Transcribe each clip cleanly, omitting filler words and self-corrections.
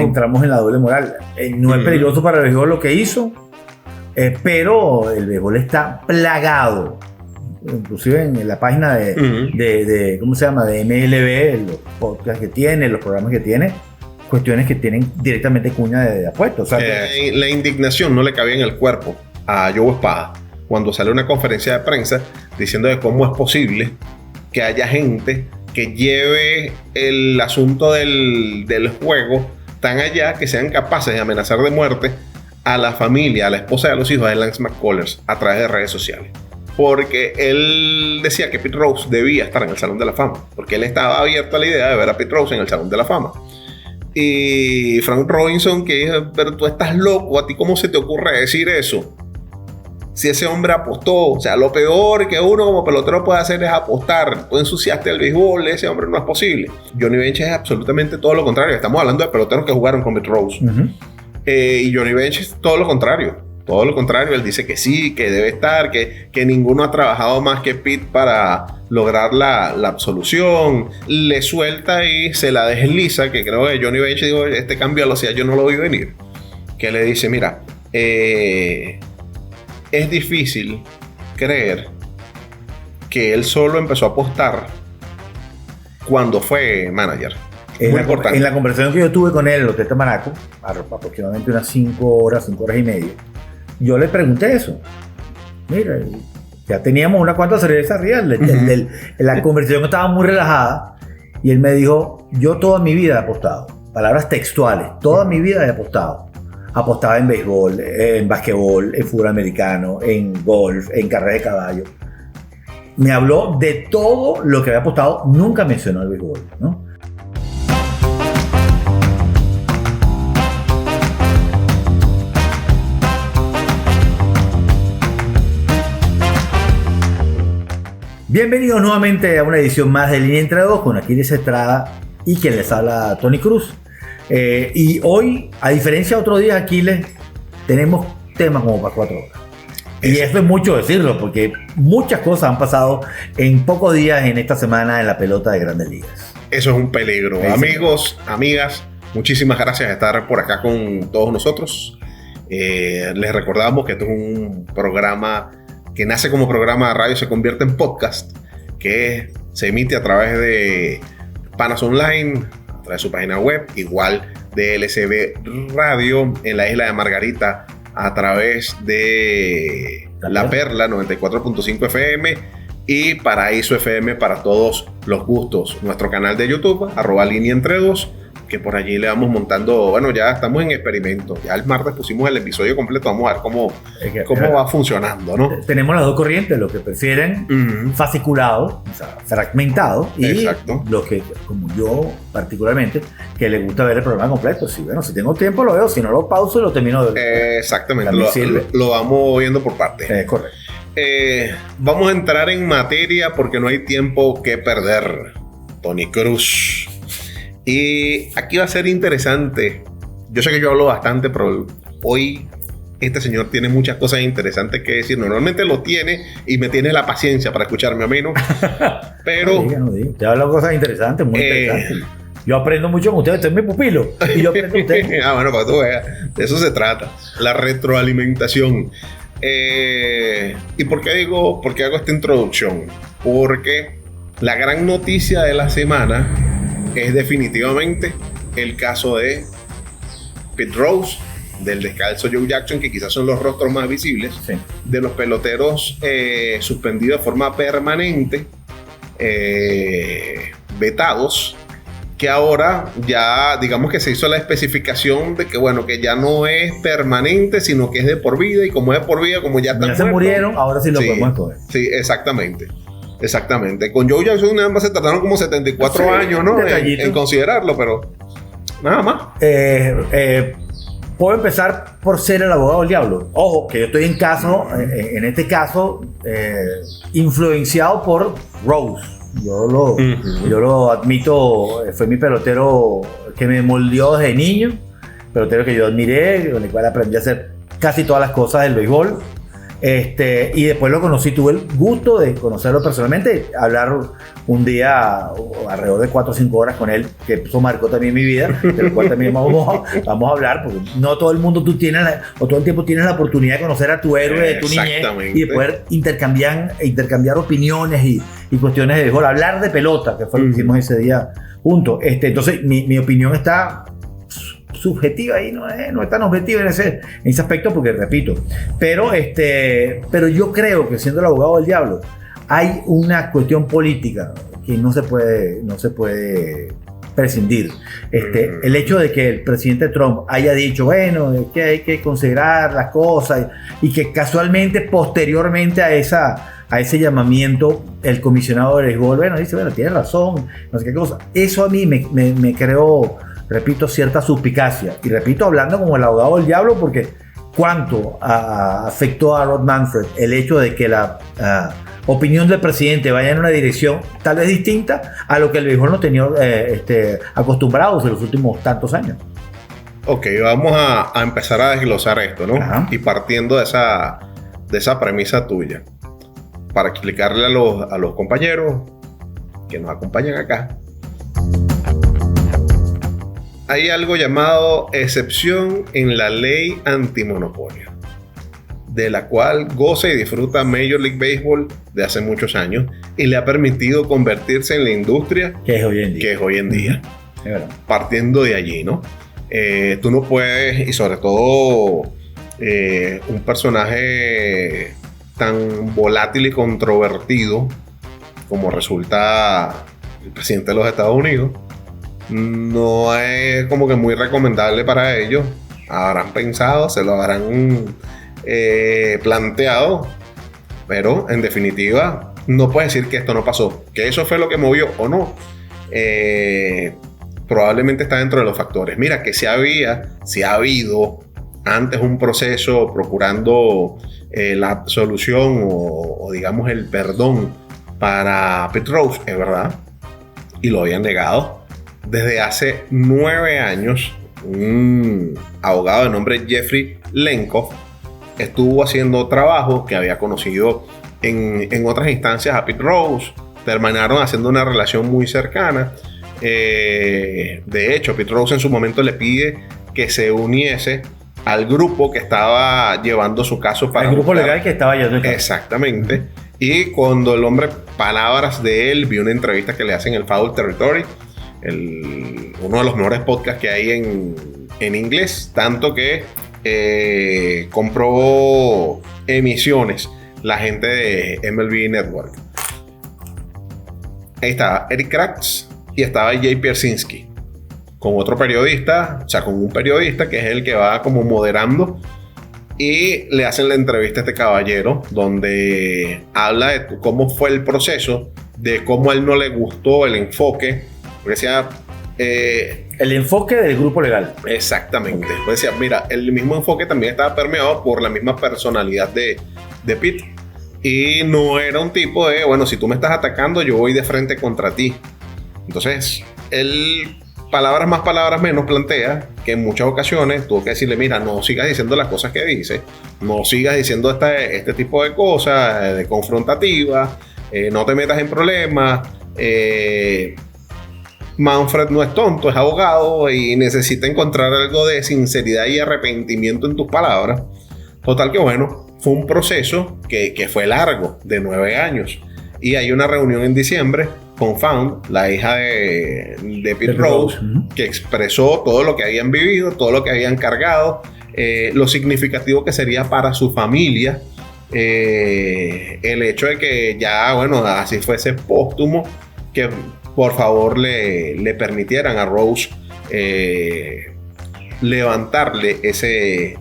entramos en la doble moral. No es peligroso para el béisbol lo que hizo, pero el béisbol está plagado. Inclusive en la página de ¿cómo se llama? De MLB, los podcasts que tiene, los programas que tiene, cuestiones que tienen directamente cuña de apuestas. O sea, la indignación no le cabía en el cuerpo a Joe Espada cuando sale una conferencia de prensa diciendo de cómo es posible que haya gente que lleve el asunto del juego tan allá que sean capaces de amenazar de muerte a la familia, a la esposa y a los hijos de Lance McCullers a través de redes sociales. Porque él decía que Pete Rose debía estar en el Salón de la Fama, porque él estaba abierto a la idea de ver a Pete Rose en el Salón de la Fama. Y Frank Robinson, que dijo, pero tú estás loco, ¿a ti cómo se te ocurre decir eso? Si ese hombre apostó, o sea, lo peor que uno como pelotero puede hacer es apostar. Tú ensuciaste el béisbol, ese hombre no es posible. Johnny Bench es absolutamente todo lo contrario. Estamos hablando de peloteros que jugaron con Pete Rose. Y Johnny Bench es todo lo contrario. Todo lo contrario, él dice que sí, que debe estar, que ninguno ha trabajado más que Pete para lograr la absolución. Le suelta y se la desliza, que creo que Johnny Bench dijo, este cambio de velocidad yo no lo vi venir. Que le dice, mira, es difícil creer que él solo empezó a apostar cuando fue manager. En la conversación que yo tuve con él en el Hotel Tamaraco, aproximadamente unas 5 horas y media, yo le pregunté eso. Mira, ya teníamos unas cuantas cervezas arriba, la conversación estaba muy relajada y él me dijo, yo toda mi vida he apostado, palabras textuales, toda mi vida he apostado. Apostaba en béisbol, en basquetbol, en fútbol americano, en golf, en carrera de caballo. Me habló de todo lo que había apostado, nunca mencionó el béisbol, ¿no? Bienvenidos nuevamente a una edición más de Línea Entre Dos con Aquiles Estrada y quien les habla, Tony Cruz. Y hoy, a diferencia de otros días, Aquiles, tenemos temas como para 4 horas. Y eso es mucho decirlo, porque muchas cosas han pasado en pocos días en esta semana en la pelota de Grandes Ligas. Eso es un peligro. Sí, amigos, amigas, muchísimas gracias por estar por acá con todos nosotros. Les recordamos que esto es un programa que nace como programa de radio, se convierte en podcast, que se emite a través de Panas Online, a través de su página web, igual de LCB Radio en la isla de Margarita, a través de La Perla 94.5 FM y Paraíso FM para todos los gustos. Nuestro canal de YouTube, @LíneaEntreDos, que por allí le vamos montando. Bueno, ya estamos en experimento. Ya el martes pusimos el episodio completo. Vamos a ver cómo va funcionando, ¿no? Tenemos las dos corrientes, los que prefieren fasciculado, o sea, fragmentado, y los que, como yo particularmente, que les gusta ver el programa completo. Sí, bueno, si tengo tiempo lo veo, si no lo pauso y lo termino de ver. Exactamente, lo vamos viendo por partes. Correcto. Vamos a entrar en materia porque no hay tiempo que perder. Tony Cruz. Y aquí va a ser interesante. Yo sé que yo hablo bastante, pero hoy este señor tiene muchas cosas interesantes que decir. Normalmente lo tiene y me tiene la paciencia para escucharme a menos. Pero... no diga. Te habla cosas interesantes, muy interesantes. Yo aprendo mucho con ustedes, usted es mi pupilo. Y yo aprendo de ustedes. Bueno, para que tú veas. De eso se trata. La retroalimentación. ¿Y por qué hago esta introducción? Porque la gran noticia de la semana es definitivamente el caso de Pete Rose, del descalzo Joe Jackson, que quizás son los rostros más visibles, de los peloteros suspendidos de forma permanente, vetados, que ahora ya digamos que se hizo la especificación de que bueno, que ya no es permanente, sino que es de por vida, y como es de por vida, como ya están muertos, se murieron, ahora sí lo podemos escoger. Sí, exactamente. Con Joe Jackson nada más se tardaron como 74 años, ¿no? En considerarlo, pero nada más. Puedo empezar por ser el abogado del diablo. Ojo, que yo estoy en este caso, influenciado por Rose. Yo lo admito, fue mi pelotero que me moldeó desde niño, pelotero que yo admiré, con el cual aprendí a hacer casi todas las cosas del béisbol. Y después lo conocí, tuve el gusto de conocerlo personalmente, hablar un día alrededor de 4 o 5 horas con él, que eso marcó también mi vida, del cual también vamos a hablar, porque no todo el mundo tú tienes, o todo el tiempo tienes la oportunidad de conocer a tu héroe de tu niñez y de poder intercambiar opiniones y cuestiones de béisbol, hablar de pelota, que fue lo que hicimos ese día juntos. Entonces, mi opinión está subjetiva y no es tan objetiva en ese aspecto, porque repito, pero yo creo que, siendo el abogado del diablo, hay una cuestión política que no se puede prescindir. El hecho de que el presidente Trump haya dicho, bueno, es que hay que considerar las cosas, y que casualmente, posteriormente a ese llamamiento, el comisionado de béisbol, dice, tiene razón, no sé qué cosa. Eso a mí me creó, repito, cierta suspicacia. Y repito, hablando como el abogado del diablo, porque cuánto afectó a Rob Manfred el hecho de que la opinión del presidente vaya en una dirección tal vez distinta a lo que el béisbol no tenía acostumbrados en los últimos tantos años. Ok, vamos a empezar a desglosar esto, ¿no? Ajá. Y partiendo de esa premisa tuya, para explicarle a los compañeros que nos acompañan acá, hay algo llamado excepción en la ley antimonopolio, de la cual goza y disfruta Major League Baseball de hace muchos años, y le ha permitido convertirse en la industria que es hoy en día. Es verdad. Partiendo de allí, ¿no? Tú no puedes, y sobre todo un personaje tan volátil y controvertido como resulta el presidente de los Estados Unidos, no es como que muy recomendable para ellos. Habrán pensado, se lo habrán planteado, pero en definitiva no puedes decir que esto no pasó, que eso fue lo que movió o no. Probablemente está dentro de los factores. Mira, que si ha habido antes un proceso procurando la solución o digamos el perdón para Pete Rose, es verdad, y lo habían negado. Desde hace 9 años, un abogado de nombre Jeffrey Lenkoff estuvo haciendo trabajo que había conocido en otras instancias a Pete Rose. Terminaron haciendo una relación muy cercana. De hecho, Pete Rose en su momento le pide que se uniese al grupo que estaba llevando su caso para... El grupo legal que estaba llevando el caso. Exactamente. Y cuando el hombre, palabras de él, vi una entrevista que le hacen en el Foul Territory, uno de los mejores podcasts que hay en inglés, tanto que compró emisiones la gente de MLB Network. Ahí estaba Eric Kratz y estaba Jay Pierzynski con otro periodista, o sea, con un periodista que es el que va como moderando, y le hacen la entrevista a este caballero donde habla de cómo fue el proceso, de cómo a él no le gustó el enfoque, porque decía... el enfoque del grupo legal. Exactamente. Pues decía, mira, el mismo enfoque también estaba permeado por la misma personalidad de Pete. Y no era un tipo de, bueno, si tú me estás atacando, yo voy de frente contra ti. Entonces, él, palabras más, palabras menos, plantea que en muchas ocasiones tuvo que decirle, mira, no sigas diciendo las cosas que dices, no sigas diciendo este tipo de cosas, de confrontativas, no te metas en problemas. Manfred no es tonto, es abogado y necesita encontrar algo de sinceridad y arrepentimiento en tus palabras. Total que bueno, fue un proceso que fue largo, de 9 años. Y hay una reunión en diciembre con Found, la hija de Pete Rose, que expresó todo lo que habían vivido, todo lo que habían cargado, lo significativo que sería para su familia, el hecho de que ya, bueno, así fuese póstumo, que por favor le permitieran a Rose levantarle ese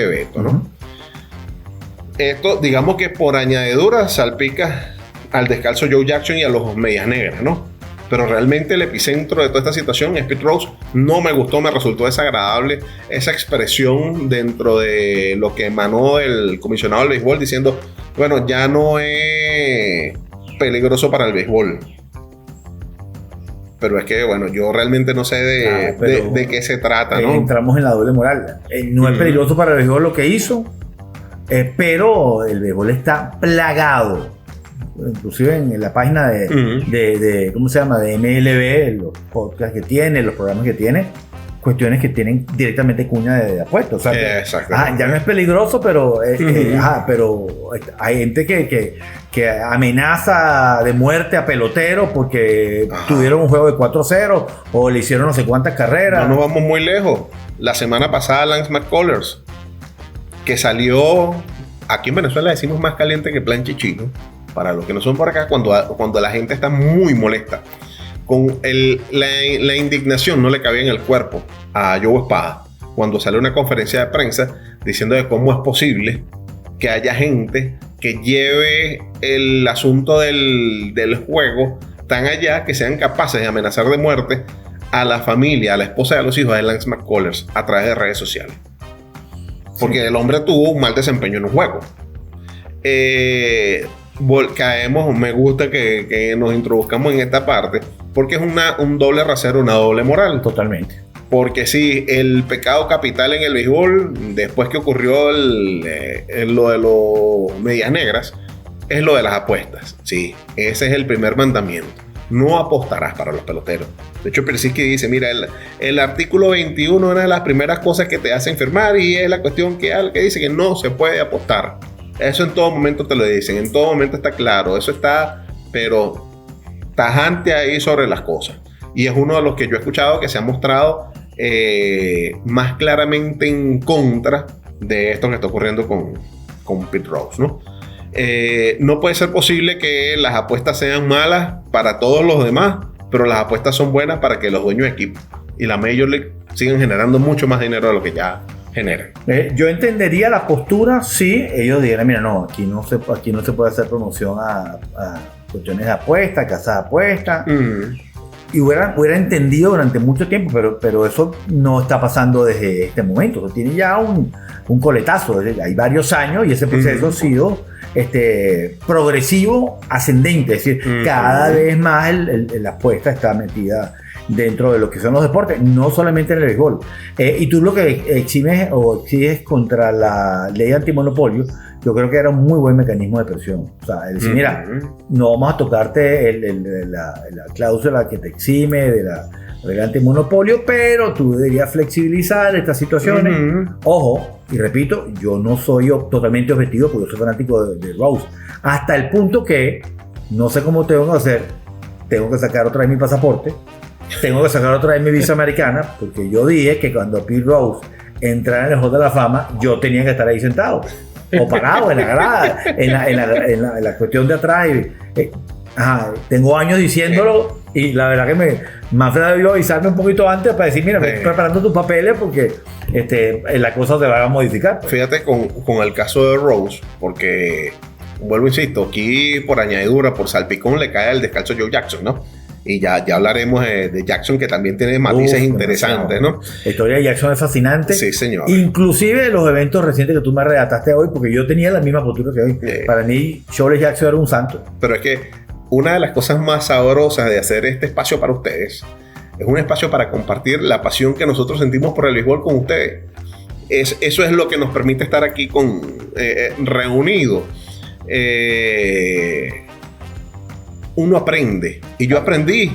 veto, ¿no? Esto, digamos que por añadidura, salpica al descalzo Joe Jackson y a los Medias Negras, ¿no? Pero realmente el epicentro de toda esta situación es Pete Rose. No me gustó, me resultó desagradable esa expresión dentro de lo que emanó el comisionado del béisbol diciendo, bueno, ya no es peligroso para el béisbol. Pero es que, bueno, yo realmente no sé de qué se trata, ¿no? Entramos en la doble moral. No es peligroso para el béisbol lo que hizo. Pero el béisbol está plagado, inclusive en la página de ¿cómo se llama? De MLB, los podcasts que tiene, los programas que tiene, cuestiones que tienen directamente cuña de apuestas. O sea, ya no es peligroso, pero, pero hay gente que amenaza de muerte a peloteros porque tuvieron un juego de 4-0 o le hicieron no sé cuántas carreras. No nos vamos muy lejos. La semana pasada Lance McCullers, que salió, aquí en Venezuela decimos más caliente que plancha chino, para los que no son por acá, cuando la gente está muy molesta. Con la indignación no le cabía en el cuerpo a Joe Espada cuando sale una conferencia de prensa diciendo de cómo es posible que haya gente que lleve el asunto del juego tan allá que sean capaces de amenazar de muerte a la familia, a la esposa y a los hijos de Lance McCullers a través de redes sociales. Porque el hombre tuvo un mal desempeño en un juego. Caemos, me gusta que nos introduzcamos en esta parte, porque es un doble rasero, una doble moral. Totalmente. Porque sí, el pecado capital en el béisbol, después que ocurrió lo de los medias negras, es lo de las apuestas. Sí, ese es el primer mandamiento. No apostarás para los peloteros. De hecho, Persiski dice, mira, el artículo 21, una de las primeras cosas que te hacen firmar, y es la cuestión que dice que no se puede apostar. Eso en todo momento te lo dicen, en todo momento está claro, eso está, pero tajante ahí sobre las cosas. Y es uno de los que yo he escuchado que se ha mostrado más claramente en contra de esto que está ocurriendo con Pete Rose, ¿no? No puede ser posible que las apuestas sean malas para todos los demás, pero las apuestas son buenas para que los dueños de equipo y la Major League sigan generando mucho más dinero de lo que ya generan. Yo entendería la postura si ellos dijeran, mira, no, aquí no se puede hacer promoción a cuestiones de apuestas, casas de apuestas. Y hubiera entendido durante mucho tiempo, pero eso no está pasando desde este momento. Eso tiene ya un coletazo. Hay varios años y ese proceso ha sido progresivo, ascendente. Es decir, cada vez más la apuesta está metida dentro de lo que son los deportes, no solamente en el béisbol. Y tú lo que exiges contra la ley antimonopolio, yo creo que era un muy buen mecanismo de presión. O sea, decir, mira, no vamos a tocarte la cláusula que te exime de la ley antimonopolio, pero tú deberías flexibilizar estas situaciones. Ojo, y repito, yo no soy totalmente objetivo porque yo soy fanático de Rose. Hasta el punto que no sé cómo tengo que hacer. Tengo que sacar otra vez mi pasaporte. Tengo que sacar otra vez mi visa americana, porque yo dije que cuando Pete Rose entrara en el Hall de la Fama, yo tenía que estar ahí sentado o parado en la grada, en la cuestión de atrás. Tengo años diciéndolo y la verdad que Manfred debió avisarme un poquito antes para decir, mira, me estoy preparando tus papeles porque la cosa se va a modificar. Fíjate con el caso de Rose, porque vuelvo, insisto, aquí por añadidura, por salpicón le cae el descalzo Joe Jackson, ¿no? Y ya hablaremos de Jackson, que también tiene matices interesantes, ¿no? La historia de Jackson es fascinante. Sí, señor. Inclusive los eventos recientes que tú me redactaste hoy, porque yo tenía la misma postura que hoy. Para mí, Shoeless Jackson era un santo. Pero es que una de las cosas más sabrosas de hacer este espacio para ustedes es un espacio para compartir la pasión que nosotros sentimos por el béisbol con ustedes. Eso es lo que nos permite estar aquí reunidos. Uno aprende, y yo aprendí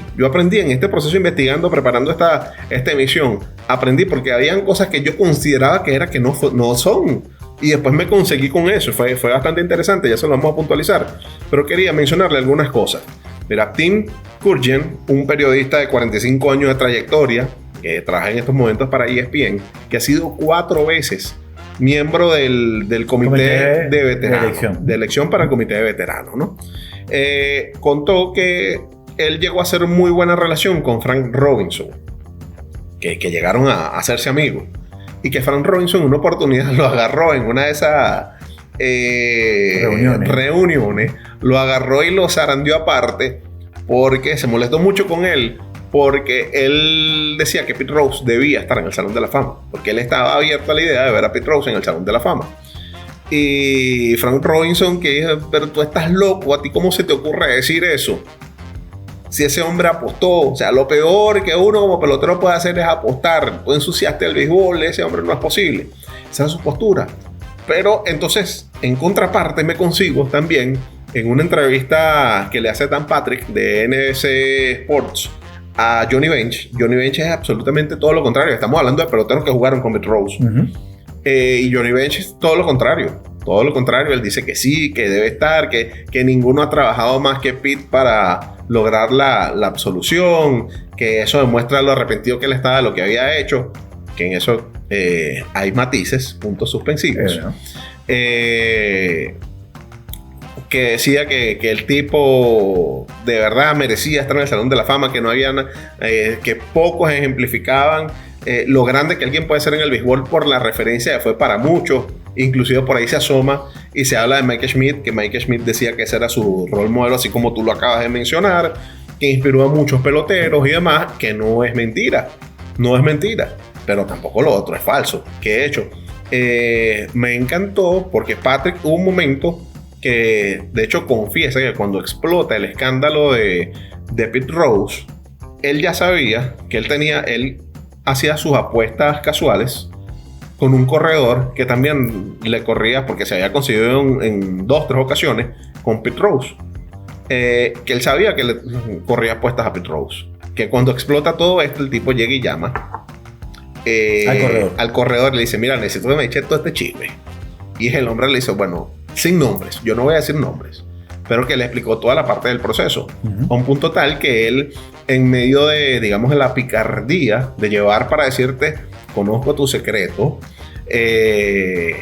en este proceso investigando, preparando esta emisión, aprendí porque habían cosas que yo consideraba que no son, y después me conseguí con eso. Fue bastante interesante, ya se lo vamos a puntualizar, pero quería mencionarle algunas cosas. Mira, Tim Kurkjian, un periodista de 45 años de trayectoria, que trabaja en estos momentos para ESPN, que ha sido 4 veces miembro del comité de veteranos, de elección para el comité de veteranos, ¿no? Contó que él llegó a hacer muy buena relación con Frank Robinson, que llegaron a hacerse amigos, y que Frank Robinson en una oportunidad lo agarró en una de esas reuniones, lo agarró y lo zarandeó aparte porque se molestó mucho con él, porque él decía que Pete Rose debía estar en el Salón de la Fama, porque él estaba abierto a la idea de ver a Pete Rose en el Salón de la Fama. Y Frank Robinson, que dijo, pero tú estás loco, ¿a ti cómo se te ocurre decir eso? Si ese hombre apostó, o sea, lo peor que uno como pelotero puede hacer es apostar, tú ensuciaste el béisbol, ese hombre no es posible. Esa es su postura. Pero entonces, en contraparte, me consigo también en una entrevista que le hace Dan Patrick de NBC Sports a Johnny Bench. Johnny Bench es absolutamente todo lo contrario. Estamos hablando de peloteros que jugaron con Pete Rose. Y Johnny Bench es todo lo contrario. Todo lo contrario. Él dice que sí, que debe estar, que ninguno ha trabajado más que Pete para lograr la absolución, que eso demuestra lo arrepentido que él estaba de lo que había hecho, que en eso hay matices, puntos suspensivos. Que decía que el tipo de verdad merecía estar en el Salón de la Fama, que no había que pocos ejemplificaban lo grande que alguien puede ser en el béisbol por la referencia que fue para muchos. Inclusive por ahí se asoma y se habla de Mike Schmidt, que Mike Schmidt decía que ese era su rol modelo, así como tú lo acabas de mencionar, que inspiró a muchos peloteros y demás, que no es mentira, pero tampoco lo otro es falso. Que de hecho me encantó porque Patrick hubo un momento que de hecho confiesa que cuando explota el escándalo de Pete Rose, él ya sabía que él hacía sus apuestas casuales con un corredor que también le corría, porque se había conseguido en 2-3 ocasiones con Pete Rose, que él sabía que le corría apuestas a Pete Rose, que cuando explota todo esto el tipo llega y llama al corredor, le dice: mira, necesito que me eche todo este chisme. Y el hombre le dice: bueno, sin nombres, yo no voy a decir nombres, pero que le explicó toda la parte del proceso, a un punto tal que él, en medio de, digamos, de la picardía de llevar para decirte: conozco tu secreto, le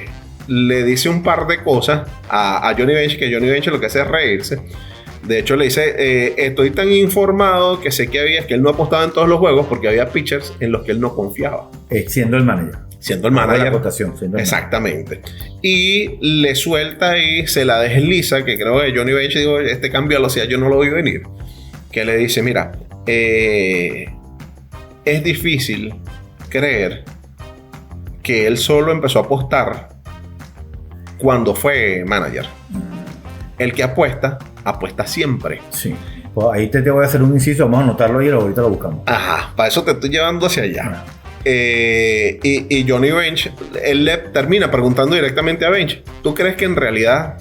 dice un par de cosas a Johnny Bench, que Johnny Bench lo que hace es reírse. De hecho le dice: estoy tan informado que sé que él no apostaba en todos los juegos porque había pitchers en los que él no confiaba. Siendo el manager. Siendo el manager. La votación, exactamente. Y le suelta y se la desliza, que creo que Johnny Bench dijo: este cambio de velocidad yo no lo vi venir. Que le dice: mira, es difícil creer que él solo empezó a apostar cuando fue manager. El que apuesta siempre. Sí. Pues ahí te voy a hacer un inciso, vamos a anotarlo y ahorita lo buscamos. Ajá, para eso te estoy llevando hacia allá. Y Johnny Bench, él le termina preguntando directamente a Bench: ¿tú crees que en realidad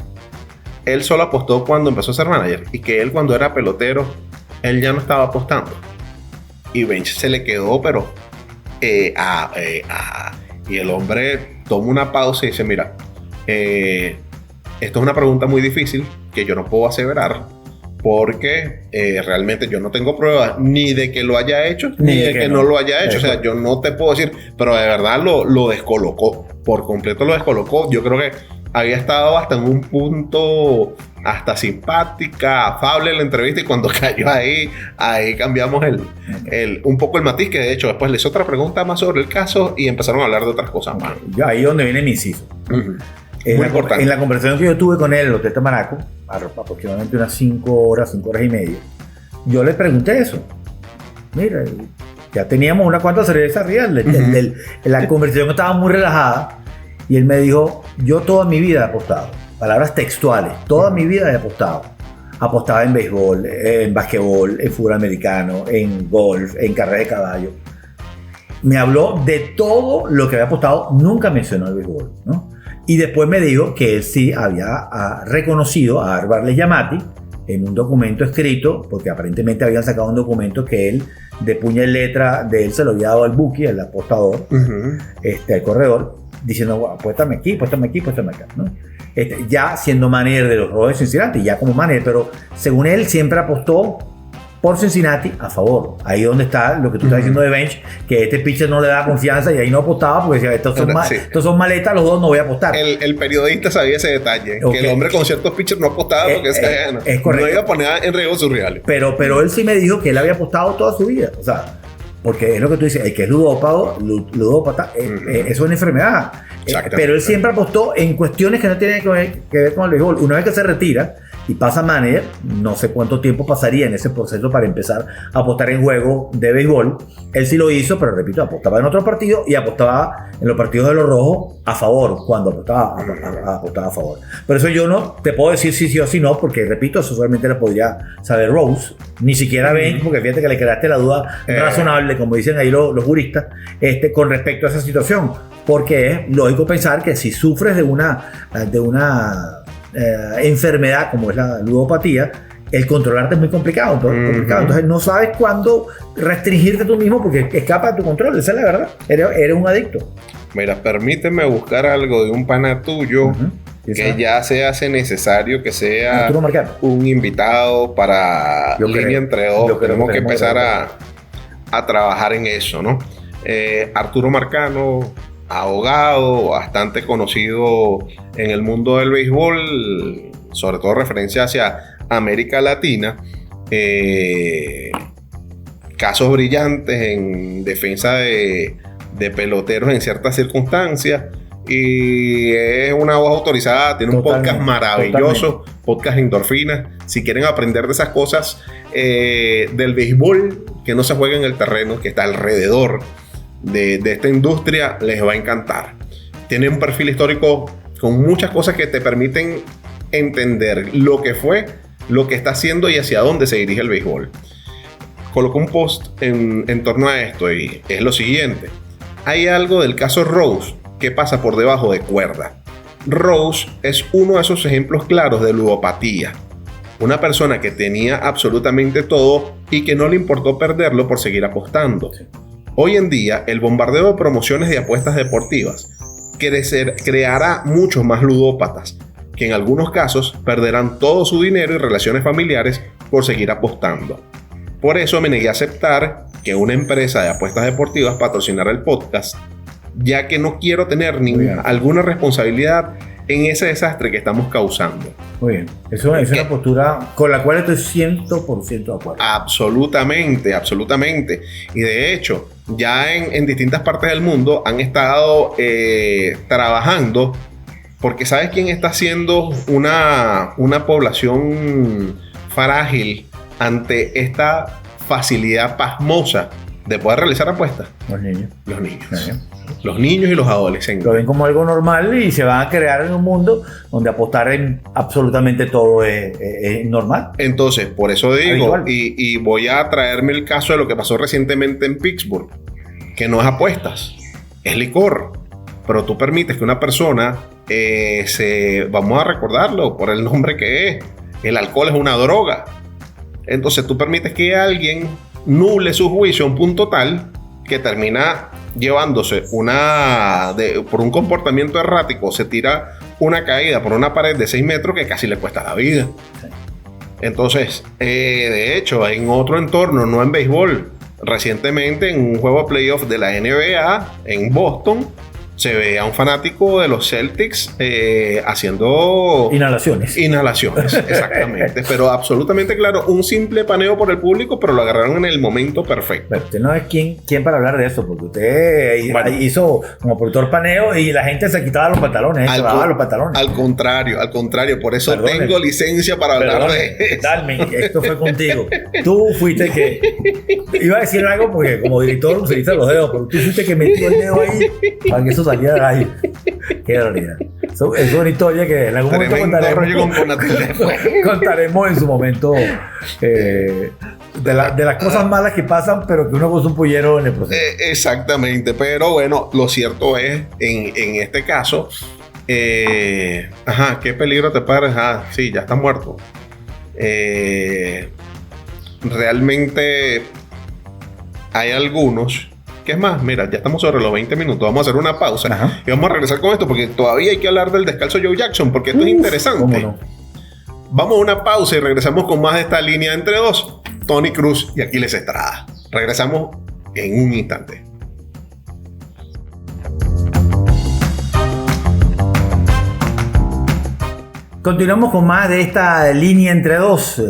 él solo apostó cuando empezó a ser manager? Y que él, cuando era pelotero, él ya no estaba apostando. Y Bench se le quedó, pero y el hombre toma una pausa y dice: mira, esto es una pregunta muy difícil que yo no puedo aseverar, porque realmente yo no tengo pruebas ni de que lo haya hecho ni de que no lo haya hecho. O sea, yo no te puedo decir, pero de verdad lo descolocó, por completo lo descolocó. Yo creo que había estado hasta en un punto hasta simpática, afable la entrevista, y cuando cayó ahí cambiamos un poco el matiz, que de hecho después le hizo otra pregunta más sobre el caso y empezaron a hablar de otras cosas más. Ahí es donde viene mi inciso. Muy importante. En la conversación que yo tuve con él en el Hotel Tamaraco, aproximadamente unas 5 horas y media, yo le pregunté eso. Mira, ya teníamos una cuanta cerveza arriba, la conversación estaba muy relajada, y él me dijo: yo toda mi vida he apostado, palabras textuales, toda mi vida he apostado. Apostaba en béisbol, en basquetbol, en fútbol americano, en golf, en carreras de caballo. Me habló de todo lo que había apostado, nunca mencionó el béisbol, ¿no? Y después me dijo que él sí había reconocido a Arvarley Yamati en un documento escrito, porque aparentemente habían sacado un documento que él, de puño y letra de él, se lo había dado al Buki, el apostador, al corredor, diciendo: apuéstame aquí, apuéstame acá, ¿no? Ya siendo manager de los Rojos de Cincinnati, ya como manager, pero según él siempre apostó por Cincinnati a favor. Ahí es donde está lo que tú estás diciendo de Bench, que este pitcher no le da confianza, y ahí no apostaba porque decía: estos son maletas, los dos no voy a apostar. El periodista sabía ese detalle, que el hombre con ciertos pitchers no apostaba porque no iba a poner en riesgo sus reales. Pero él sí me dijo que él había apostado toda su vida, o sea, porque es lo que tú dices, el que es ludópata, eso es una enfermedad. Pero él siempre apostó en cuestiones que no tienen que ver con el béisbol. Una vez que se retira, y pasa manager, no sé cuánto tiempo pasaría en ese proceso para empezar a apostar en juego de béisbol. Él sí lo hizo, pero repito, apostaba en otros partidos y apostaba en los partidos de los rojos a favor, cuando apostaba a favor. Pero eso yo no te puedo decir si sí o si no, porque repito, eso solamente lo podría saber Rose, ni siquiera Ben, porque fíjate que le creaste la duda razonable, como dicen ahí los juristas, con respecto a esa situación, porque es lógico pensar que si sufres de una enfermedad como es la ludopatía, el controlarte es muy complicado, entonces no sabes cuándo restringirte tú mismo porque escapa de tu control, esa es la verdad, eres un adicto. Mira, permíteme buscar algo de un pana tuyo que ya se hace necesario que sea un invitado para Línea Entre Dos. Tenemos que empezar a trabajar en eso, ¿no? Arturo Marcano, abogado, bastante conocido en el mundo del béisbol, sobre todo referencia hacia América Latina, casos brillantes en defensa de peloteros en ciertas circunstancias, y es una voz autorizada, tiene un podcast maravilloso, podcast Endorfinas. Si quieren aprender de esas cosas del béisbol que no se juega en el terreno, que está alrededor de esta industria, les va a encantar. Tiene un perfil histórico con muchas cosas que te permiten entender lo que fue, lo que está haciendo y hacia dónde se dirige el béisbol. Colocó un post en torno a esto y es lo siguiente: hay algo del caso Rose que pasa por debajo de cuerda. Rose es uno de esos ejemplos claros de ludopatía. Una persona que tenía absolutamente todo y que no le importó perderlo por seguir apostando. Hoy en día, el bombardeo de promociones de apuestas deportivas creará muchos más ludópatas, que en algunos casos perderán todo su dinero y relaciones familiares por seguir apostando. Por eso me negué a aceptar que una empresa de apuestas deportivas patrocinara el podcast, ya que no quiero tener alguna responsabilidad en ese desastre que estamos causando. Muy bien, eso es una postura con la cual estoy 100% de acuerdo. Absolutamente. Y de hecho, ya en distintas partes del mundo han estado trabajando, porque ¿sabes quién está siendo una población frágil ante esta facilidad pasmosa de poder realizar apuestas? Los niños y los adolescentes. Lo ven como algo normal y se van a crear en un mundo donde apostar en absolutamente todo es normal. Entonces, por eso digo, y voy a traerme el caso de lo que pasó recientemente en Pittsburgh, que no es apuestas, es licor. Pero tú permites que una persona vamos a recordarlo por el nombre que es, el alcohol es una droga. Entonces tú permites que alguien nuble su juicio a un punto tal que termina llevándose por un comportamiento errático, se tira una caída por una pared de 6 metros que casi le cuesta la vida. Sí. Entonces, de hecho, en otro entorno, no en béisbol, recientemente en un juego de playoff de la NBA en Boston, se ve a un fanático de los Celtics haciendo inhalaciones, exactamente. Pero absolutamente claro, un simple paneo por el público, pero lo agarraron en el momento perfecto. Pero usted no es quién para hablar de eso, porque usted hizo como productor paneo y la gente se quitaba los pantalones, Al contrario, por eso tengo licencia para hablar de eso. Dalme, esto fue contigo. Tú fuiste que iba a decir algo porque como director se dice los dedos, pero tú fuiste que metió el dedo ahí para que eso salía de ahí. Qué realidad. Es una historia que en algún momento contaremos en su momento de las cosas malas que pasan, pero que uno goza un pullero en el proceso. Exactamente, pero bueno, lo cierto es, en este caso, ¿qué peligro te pares? Sí, ya está muerto. Realmente hay algunos. ¿Qué es más? Mira, ya estamos sobre los 20 minutos. Vamos a hacer una pausa y vamos a regresar con esto porque todavía hay que hablar del descalzo Joe Jackson porque esto es interesante. ¿Cómo no? Vamos a una pausa y regresamos con más de esta línea entre dos. Tony Cruz y Aquiles Estrada. Regresamos en un instante. Continuamos con más de esta línea entre dos.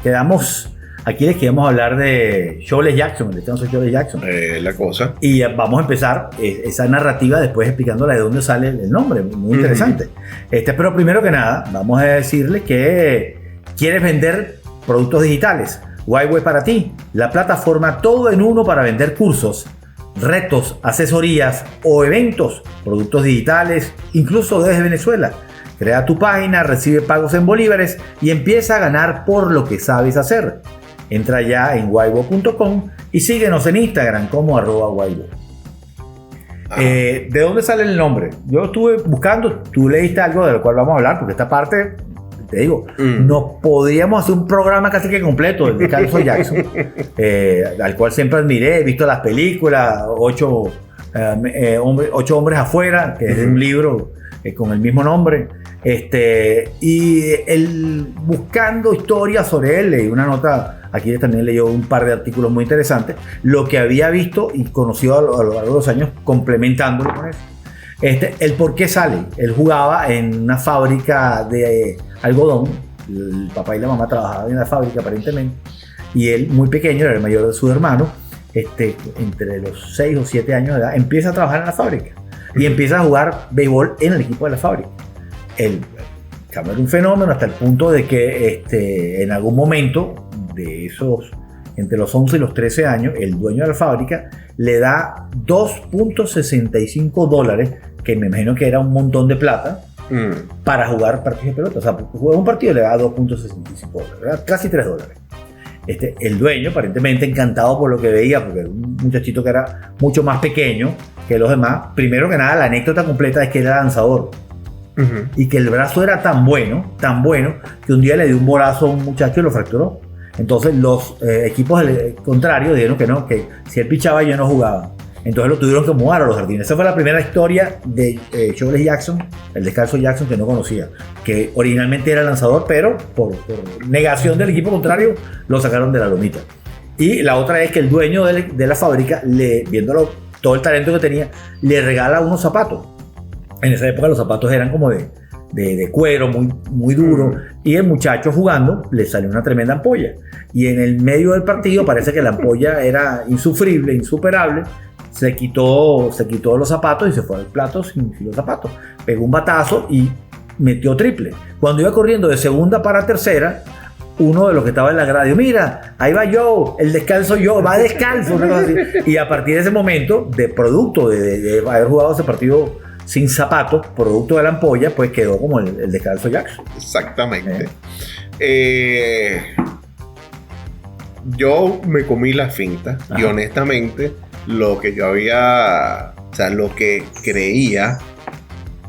Quedamos Aquí les queremos hablar de Shoeless Jackson, el descanso de Shoeless Jackson. La cosa. Y vamos a empezar esa narrativa después explicándola de dónde sale el nombre, muy interesante. Pero primero que nada, vamos a decirles que quieres vender productos digitales. Whiteway para ti, la plataforma todo en uno para vender cursos, retos, asesorías o eventos, productos digitales, incluso desde Venezuela. Crea tu página, recibe pagos en bolívares y empieza a ganar por lo que sabes hacer. Entra ya en whiteway.com y síguenos en Instagram como @whiteway. ¿De dónde sale el nombre? Yo estuve buscando, tú leíste algo de lo cual vamos a hablar, porque esta parte, te digo, nos podríamos hacer un programa casi que completo del descanso Jackson, al cual siempre admiré, he visto las películas, 8 hombres afuera, que es un libro con el mismo nombre. Y buscando historias sobre él, leí una nota, aquí también leyó un par de artículos muy interesantes, lo que había visto y conocido a lo largo de los años, complementándolo con eso. El por qué sale, él jugaba en una fábrica de algodón, el papá y la mamá trabajaban en la fábrica aparentemente, y él muy pequeño, era el mayor de sus hermanos, entre los 6 o 7 años de edad, empieza a trabajar en la fábrica y empieza a jugar béisbol en el equipo de la fábrica. El cambio era un fenómeno hasta el punto de que en algún momento de esos, entre los 11 y los 13 años, el dueño de la fábrica le da $2.65, que me imagino que era un montón de plata, para jugar partidos de pelota. O sea, juega un partido y le da $2.65, ¿verdad? Casi $3. El dueño, aparentemente encantado por lo que veía, porque era un muchachito que era mucho más pequeño que los demás. Primero que nada, la anécdota completa es que era lanzador. Y que el brazo era tan bueno, que un día le dio un bolazo a un muchacho y lo fracturó. Entonces los equipos contrarios dijeron que no, que si él pichaba ellos no jugaban. Entonces lo tuvieron que mudar a los jardines. Esa fue la primera historia de Shoeless Jackson, el descalzo Jackson, que no conocía, que originalmente era lanzador, pero por negación del equipo contrario lo sacaron de la lomita. Y la otra es que el dueño de la fábrica, viéndolo todo el talento que tenía, le regala unos zapatos. En esa época los zapatos eran como de cuero, muy, muy duro, y el muchacho jugando le salió una tremenda ampolla. Y en el medio del partido parece que la ampolla era insufrible, insuperable. Se quitó los zapatos y se fue al plato sin los zapatos. Pegó un batazo y metió triple. Cuando iba corriendo de segunda para tercera, uno de los que estaba en la radio, mira, ahí va Joe, el descalzo Joe, va descalzo, una cosa así. Y a partir de ese momento, de producto de haber jugado ese partido sin zapatos, producto de la ampolla, pues quedó como el descalzo Jackson. Exactamente. Yo me comí la finta. Ajá. Y honestamente lo que creía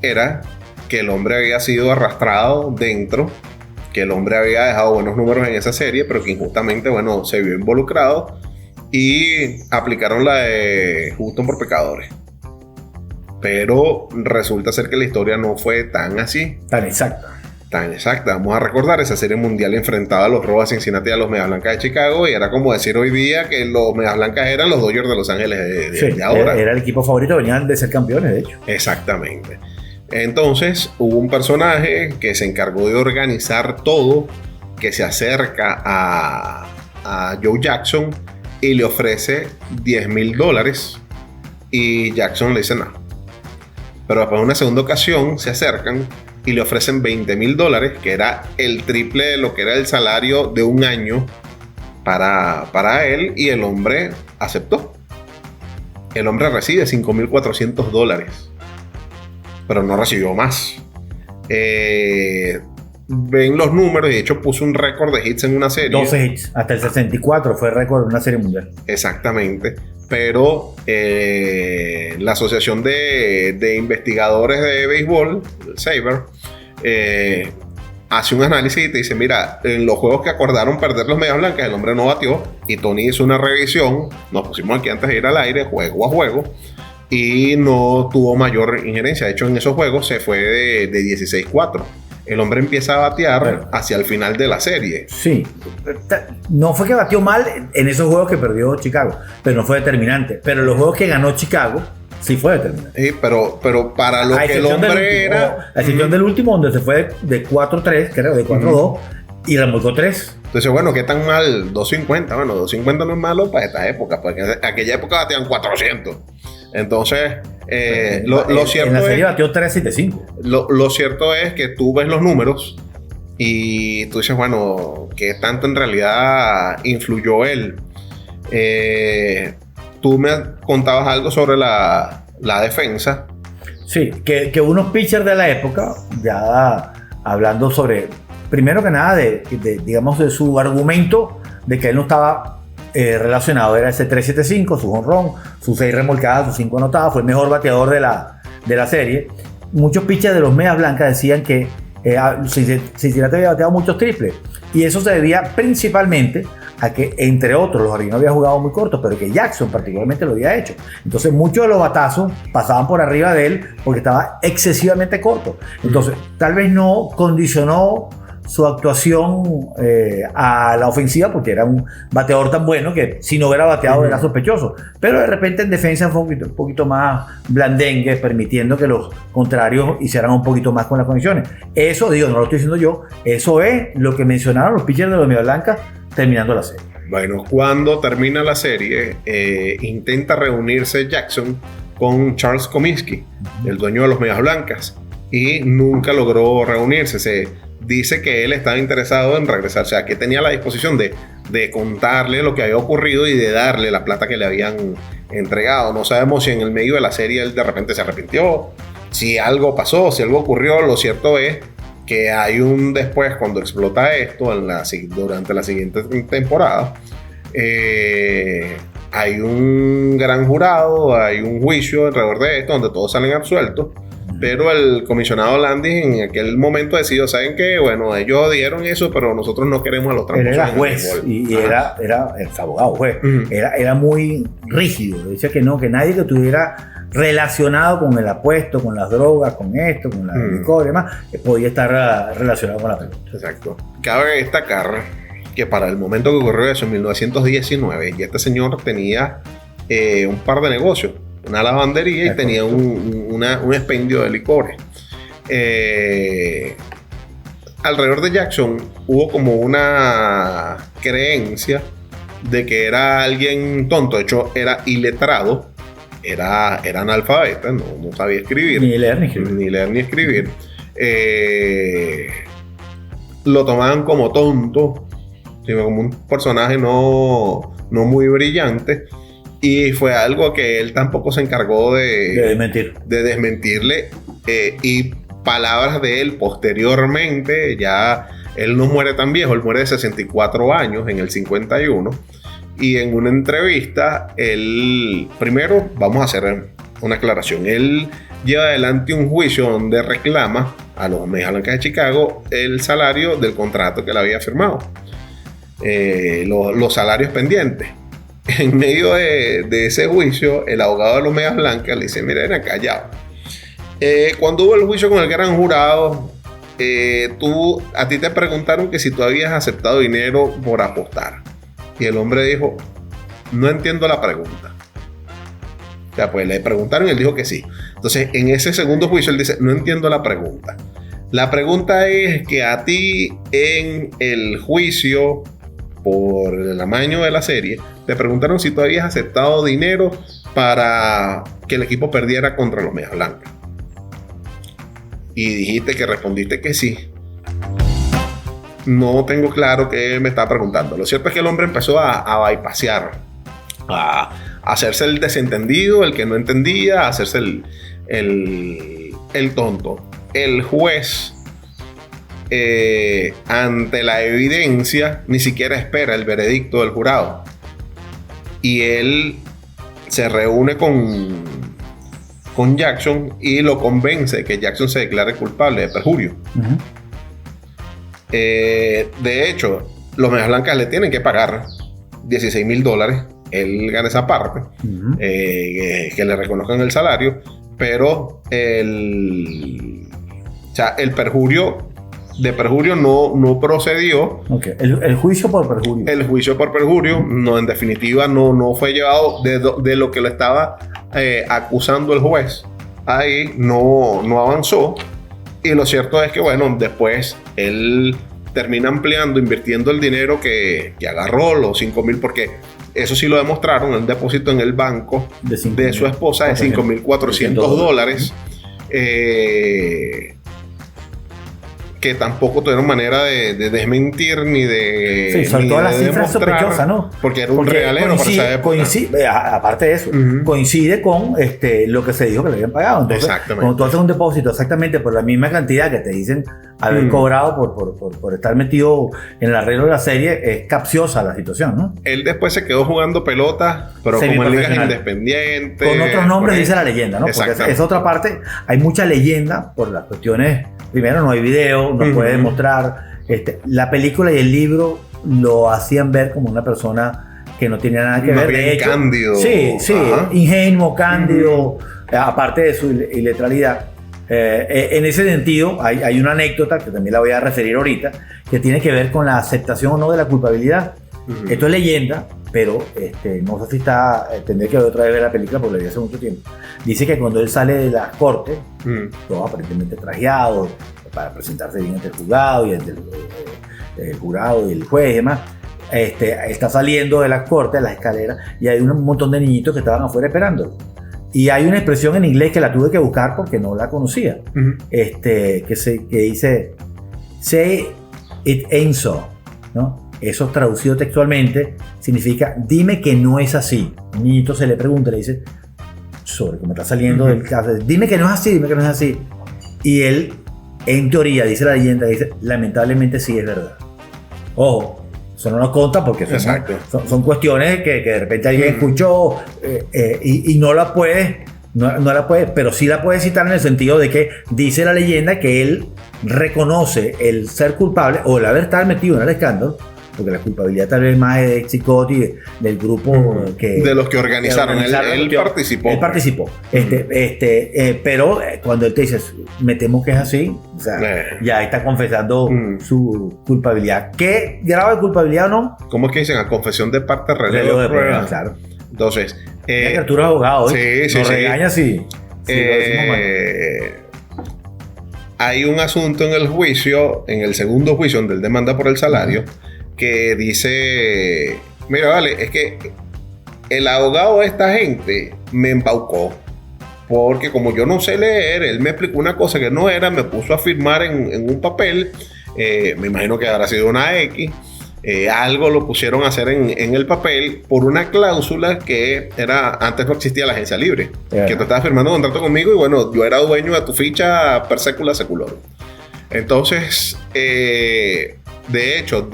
era que el hombre había sido arrastrado dentro, que el hombre había dejado buenos números en esa serie, pero que injustamente, se vio involucrado y aplicaron la de Houston por pecadores. Pero resulta ser que la historia no fue tan así. Tan exacta. Vamos a recordar, esa serie mundial enfrentaba a los Rojos de Cincinnati y a los Medias Blancas de Chicago, y era como decir hoy día que los Medias Blancas eran los Dodgers de Los Ángeles de ahora. Era el equipo favorito, venían de ser campeones, de hecho. Exactamente. Entonces hubo un personaje que se encargó de organizar todo, que se acerca a Joe Jackson y le ofrece $10,000, y Jackson le dice no. Pero después en una segunda ocasión se acercan y le ofrecen $20,000, que era el triple de lo que era el salario de un año para él, y el hombre aceptó. El hombre recibe $5,400, pero no recibió más. Ven los números, y de hecho puso un récord de hits en una serie. 12 hits, hasta el 64 fue récord en una serie mundial. Exactamente. Pero la Asociación de Investigadores de Béisbol, SABR, hace un análisis y te dice, mira, en los juegos que acordaron perder los Medias Blancas, el hombre no batió, y Tony hizo una revisión, nos pusimos aquí antes de ir al aire, juego a juego, y no tuvo mayor injerencia. De hecho, en esos juegos se fue de 16-4. El hombre empieza a batear hacia el final de la serie. Sí, no fue que batió mal en esos juegos que perdió Chicago, pero no fue determinante. Pero los juegos que ganó Chicago sí fue determinante. Sí, pero para lo que el hombre era... A excepción del último, donde se fue de 4-3, creo, de 4-2, Y remolcó 3. Entonces, bueno, ¿qué tan mal? 250. Bueno, 250 no es malo para esta época, porque en aquella época batean 400. Entonces, lo cierto en la serie es, batió 375. lo cierto es que tú ves los números y tú dices, bueno, ¿qué tanto en realidad influyó él? Tú me contabas algo sobre la defensa. Sí, que unos pitchers de la época, ya hablando sobre, primero que nada, digamos, de su argumento de que él no estaba relacionado, era ese 375, su jonrón, sus 6 remolcadas, sus 5 anotadas, fue el mejor bateador de la serie. Muchos pitchers de los Medias Blancas decían que Cincinnati había bateado muchos triples, y eso se debía principalmente a que, entre otros, los Jardines había jugado muy cortos, pero que Jackson particularmente lo había hecho. Entonces muchos de los batazos pasaban por arriba de él porque estaba excesivamente corto. Entonces tal vez no condicionó su actuación a la ofensiva, porque era un bateador tan bueno que si no hubiera bateado era sospechoso. Pero de repente en defensa fue un poquito más blandengue, permitiendo que los contrarios hicieran un poquito más con las condiciones. Eso, digo, no lo estoy diciendo yo, eso es lo que mencionaron los pitchers de los Medias Blancas terminando la serie. Bueno, cuando termina la serie, intenta reunirse Jackson con Charles Comiskey, el dueño de los Medias Blancas, y nunca logró reunirse. Se dice que él estaba interesado en regresar, o sea, que tenía la disposición de contarle lo que había ocurrido y de darle la plata que le habían entregado. No sabemos si en el medio de la serie él de repente se arrepintió, si algo pasó, si algo ocurrió. Lo cierto es que hay un después, cuando explota esto durante la siguiente temporada, hay un gran jurado, hay un juicio alrededor de esto donde todos salen absueltos, pero el comisionado Landis en aquel momento decidió, ¿saben qué? Bueno, ellos dieron eso, pero nosotros no queremos a los tramposos. Él era juez y era abogado, juez. Era muy rígido, decía que no, que nadie que tuviera relacionado con el apuesto, con las drogas, con esto, con la licor y demás, podía estar relacionado con la pelota. Exacto. Cabe destacar que para el momento que ocurrió eso, en 1919, ya este señor tenía un par de negocios, una lavandería y tenía un expendio de licores. Alrededor de Jackson hubo como una creencia de que era alguien tonto, de hecho era iletrado. Era analfabeta, no sabía escribir. Ni leer ni escribir. Lo tomaban como tonto, sino como un personaje no muy brillante. Y fue algo que él tampoco se encargó de desmentirle. Y palabras de él posteriormente, ya él no muere tan viejo, él muere de 64 años en el 51. Y en una entrevista, primero vamos a hacer una aclaración. Él lleva adelante un juicio donde reclama a los Medias Blancas de Chicago el salario del contrato que le había firmado, los salarios pendientes. En medio de ese juicio, el abogado de los Medias Blancas le dice: miren acá, ya. Cuando hubo el juicio con el gran jurado, a ti te preguntaron que si tú habías aceptado dinero por apostar. Y el hombre dijo: no entiendo la pregunta. O sea, pues le preguntaron y él dijo que sí. Entonces, en ese segundo juicio, él dice: no entiendo la pregunta. La pregunta es que a ti, en el juicio por el amaño de la serie, te preguntaron si tú habías aceptado dinero para que el equipo perdiera contra los Medias Blancas. Y dijiste que respondiste que sí. No tengo claro qué me está preguntando. Lo cierto es que el hombre empezó a bypassear, a hacerse el desentendido, el que no entendía, a hacerse el tonto. El juez, ante la evidencia, ni siquiera espera el veredicto del jurado. Y él se reúne con Jackson y lo convence que Jackson se declare culpable de perjurio. De hecho, los Medias Blancas le tienen que pagar $16,000. Él gana esa parte, que le reconozcan el salario, pero el perjurio no procedió. Okay. El juicio por perjurio. El juicio por perjurio, no, en definitiva, no fue llevado de lo que lo estaba acusando el juez. Ahí no avanzó. Y lo cierto es que, bueno, después él termina ampliando, invirtiendo el dinero que agarró, los 5,000, porque eso sí lo demostraron, el depósito en el banco de su esposa de $5,400. Que tampoco tuvieron manera de desmentir ni de. Sí, son todas las cifras sospechosas, ¿no? Porque era un regalero para esa época. Aparte de eso, coincide con lo que se dijo que le habían pagado. Entonces, cuando tú haces un depósito exactamente por la misma cantidad que te dicen haber cobrado por estar metido en el arreglo de la serie, es capciosa la situación, ¿no? Él después se quedó jugando pelota, pero como en ligas independientes. Con otros nombres, dice la leyenda, ¿no? Porque es otra parte. Hay mucha leyenda por las cuestiones. Primero, no hay video, no puede demostrar. La película y el libro lo hacían ver como una persona que no tenía nada que ver. De hecho, cándido. Sí, ingenuo, cándido, aparte de su iletralidad. En ese sentido, hay una anécdota que también la voy a referir ahorita, que tiene que ver con la aceptación o no de la culpabilidad. Esto es leyenda, pero no sé si está. Tendré que otra vez ver la película porque la vi hace mucho tiempo. Dice que cuando él sale de la corte, todo aparentemente trajeado, para presentarse bien ante el juzgado y ante el jurado y el juez y demás, está saliendo de la corte, de las escaleras, y hay un montón de niñitos que estaban afuera esperando. Y hay una expresión en inglés que la tuve que buscar porque no la conocía, que dice, say it ain't so, ¿no? Eso traducido textualmente significa, dime que no es así. Un niñito se le pregunta, le dice, sobre cómo está saliendo del caso, dime que no es así, dime que no es así. Y él, en teoría, dice la leyenda, dice, lamentablemente sí es verdad. Ojo, eso no nos conta porque son cuestiones que de repente alguien escuchó y no la puede, pero sí la puede citar en el sentido de que dice la leyenda que él reconoce el ser culpable o el haber estado metido en el escándalo, porque la culpabilidad tal vez más es de Chicotti, del grupo de los que organizaron. Él participó. Él participó. Pero cuando él te dice, me temo que es así, o sea, ya está confesando su culpabilidad. ¿Qué grado de culpabilidad o no? ¿Cómo es que dicen? A confesión de parte, relevo de prueba. Claro. Entonces, Arturo es abogado, sí. regaña si lo decimos mal. Hay un asunto en el juicio, en el segundo juicio, donde él demanda por el salario, que dice, mira, vale, es que el abogado de esta gente me embaucó, porque como yo no sé leer, él me explicó una cosa que no era, me puso a firmar en un papel, me imagino que habrá sido una X, algo lo pusieron a hacer en el papel por una cláusula que era, antes no existía la agencia libre, que tú estabas firmando un contrato conmigo y bueno, yo era dueño de tu ficha per secula seculorum. Entonces, de hecho,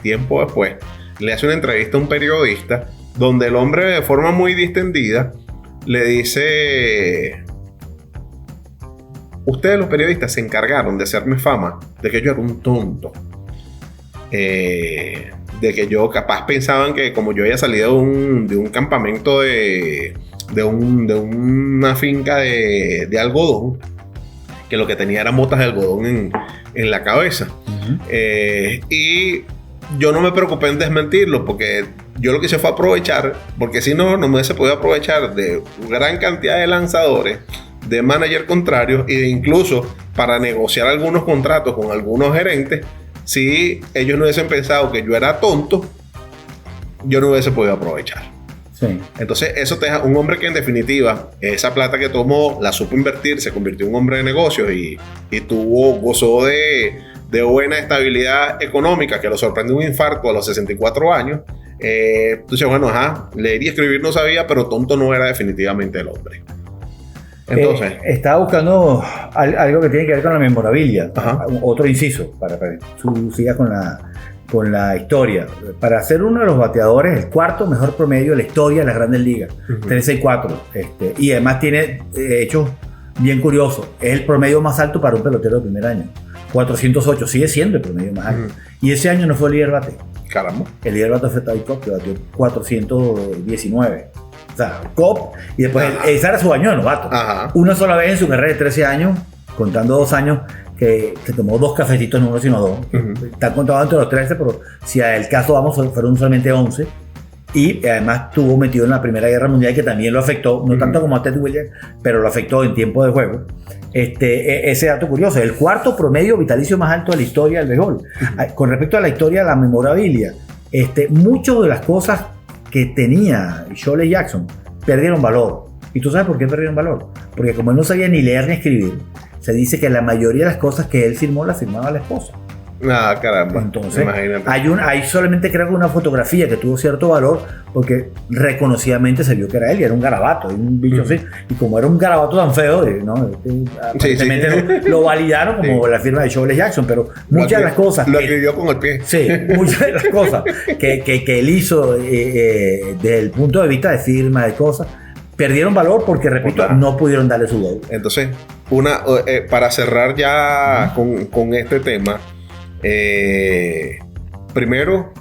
tiempo después, le hace una entrevista a un periodista donde el hombre de forma muy distendida le dice, ustedes los periodistas se encargaron de hacerme fama de que yo era un tonto, de que yo capaz pensaban que como yo había salido de un campamento de una finca de algodón, que lo que tenía eran botas de algodón en la cabeza. Y yo no me preocupé en desmentirlo porque yo lo que hice fue aprovechar, porque si no me hubiese podido aprovechar de gran cantidad de lanzadores, de manager contrarios y de incluso para negociar algunos contratos con algunos gerentes. Si ellos no hubiesen pensado que yo era tonto, yo no hubiese podido aprovechar. Sí. Entonces eso te deja un hombre que en definitiva esa plata que tomó la supo invertir, se convirtió en un hombre de negocios y gozó de buena estabilidad económica, que lo sorprendió un infarto a los 64 años. Entonces bueno, leer y escribir no sabía, pero tonto no era definitivamente el hombre. Entonces estaba buscando algo que tiene que ver con la memorabilia. Otro inciso para que tú sigas con la historia. Para ser uno de los bateadores, el cuarto mejor promedio de la historia de las Grandes Ligas, 3.64. Y además tiene hechos bien curiosos. Es el promedio más alto para un pelotero de primer año. 408, sigue siendo el promedio más alto. Y ese año no fue el líder bate. Caramba. El líder bate fue Ty Cobb, que batió 419. O sea, Cobb, y después ese era su año de novato. Una sola vez en su carrera de 13 años, contando 2 años, que tomó 2 cafecitos, no uno sino 2. Están contados entre los 13, pero si al caso vamos, fueron solamente 11. Y además estuvo metido en la Primera Guerra Mundial, que también lo afectó, no tanto como a Ted Williams, pero lo afectó en tiempo de juego. Ese dato curioso, el cuarto promedio vitalicio más alto de la historia del béisbol. Con respecto a la historia de la memorabilia, muchas de las cosas que tenía Shoeless Jackson perdieron valor. ¿Y tú sabes por qué perdieron valor? Porque como él no sabía ni leer ni escribir, se dice que la mayoría de las cosas que él firmó las firmaba la esposa. Ah, caramba. Entonces, imagínate. hay solamente creo que una fotografía que tuvo cierto valor porque reconocidamente se vio que era él y era un garabato, un bicho así. Y como era un garabato tan feo, ¿no? Aparentemente lo validaron como la firma de Shoeless Jackson, pero muchas de las cosas. Lo escribió con el pie. Sí, muchas de las cosas que él hizo desde el punto de vista de firma, de cosas, perdieron valor porque, repito, no pudieron darle su deuda. Entonces, para cerrar ya con este tema. Primero,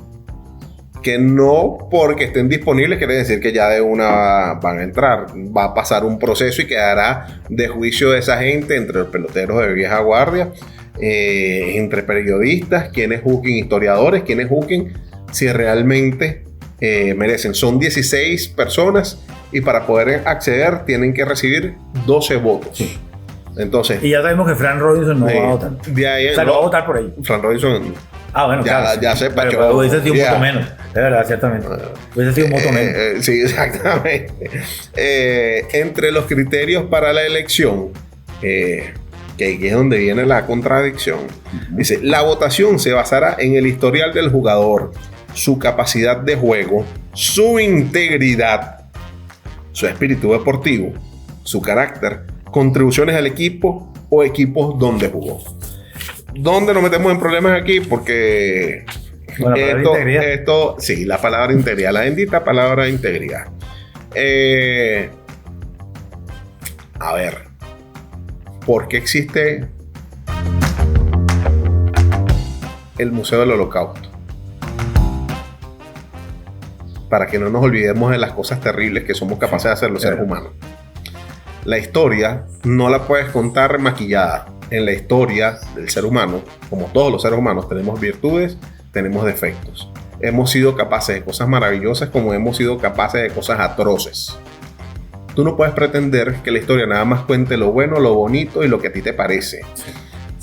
que no porque estén disponibles quiere decir que ya de una van a entrar. Va a pasar un proceso y quedará de juicio de esa gente entre los peloteros de vieja guardia, entre periodistas, quienes juzguen, historiadores, quienes juzguen si realmente merecen. Son 16 personas y para poder acceder tienen que recibir 12 votos. Sí. Entonces, y ya sabemos que Fran Robinson no va a votar. No va a votar por ello. Fran Robinson. Bueno, claro. Ya se pachó. Pero hubiese sido un voto menos. De verdad, ciertamente. Hubiese sido un voto menos. Sí, exactamente. Entre los criterios para la elección, que es donde viene la contradicción, dice: la votación se basará en el historial del jugador, su capacidad de juego, su integridad, su espíritu deportivo, su carácter, contribuciones al equipo o equipos donde jugó. ¿Dónde nos metemos en problemas aquí? Porque esto, sí, la palabra integridad, la bendita palabra integridad. A ver, ¿por qué existe el Museo del Holocausto? Para que no nos olvidemos de las cosas terribles que somos capaces de hacer los seres humanos. La historia no la puedes contar maquillada. En la historia del ser humano, como todos los seres humanos, tenemos virtudes, tenemos defectos. Hemos sido capaces de cosas maravillosas como hemos sido capaces de cosas atroces. Tú no puedes pretender que la historia nada más cuente lo bueno, lo bonito y lo que a ti te parece.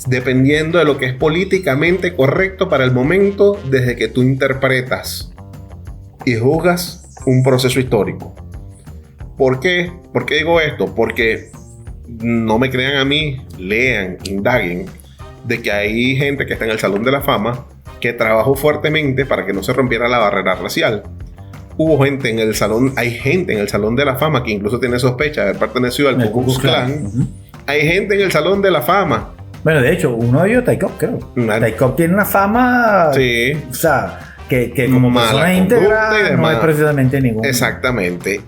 Dependiendo de lo que es políticamente correcto para el momento, desde que tú interpretas y juzgas un proceso histórico. ¿Por qué? ¿Por qué digo esto? Porque no me crean a mí, lean, indaguen, de que hay gente que está en el Salón de la Fama que trabajó fuertemente para que no se rompiera la barrera racial. Hay gente en el Salón de la Fama que incluso tiene sospecha de haber pertenecido al Ku Klux Klan. Hay gente en el Salón de la Fama. Bueno, de hecho, uno de ellos, Ty Cobb, creo. Ty Cobb tiene una fama. Sí. O sea, que como persona íntegra no es precisamente ningún. Exactamente.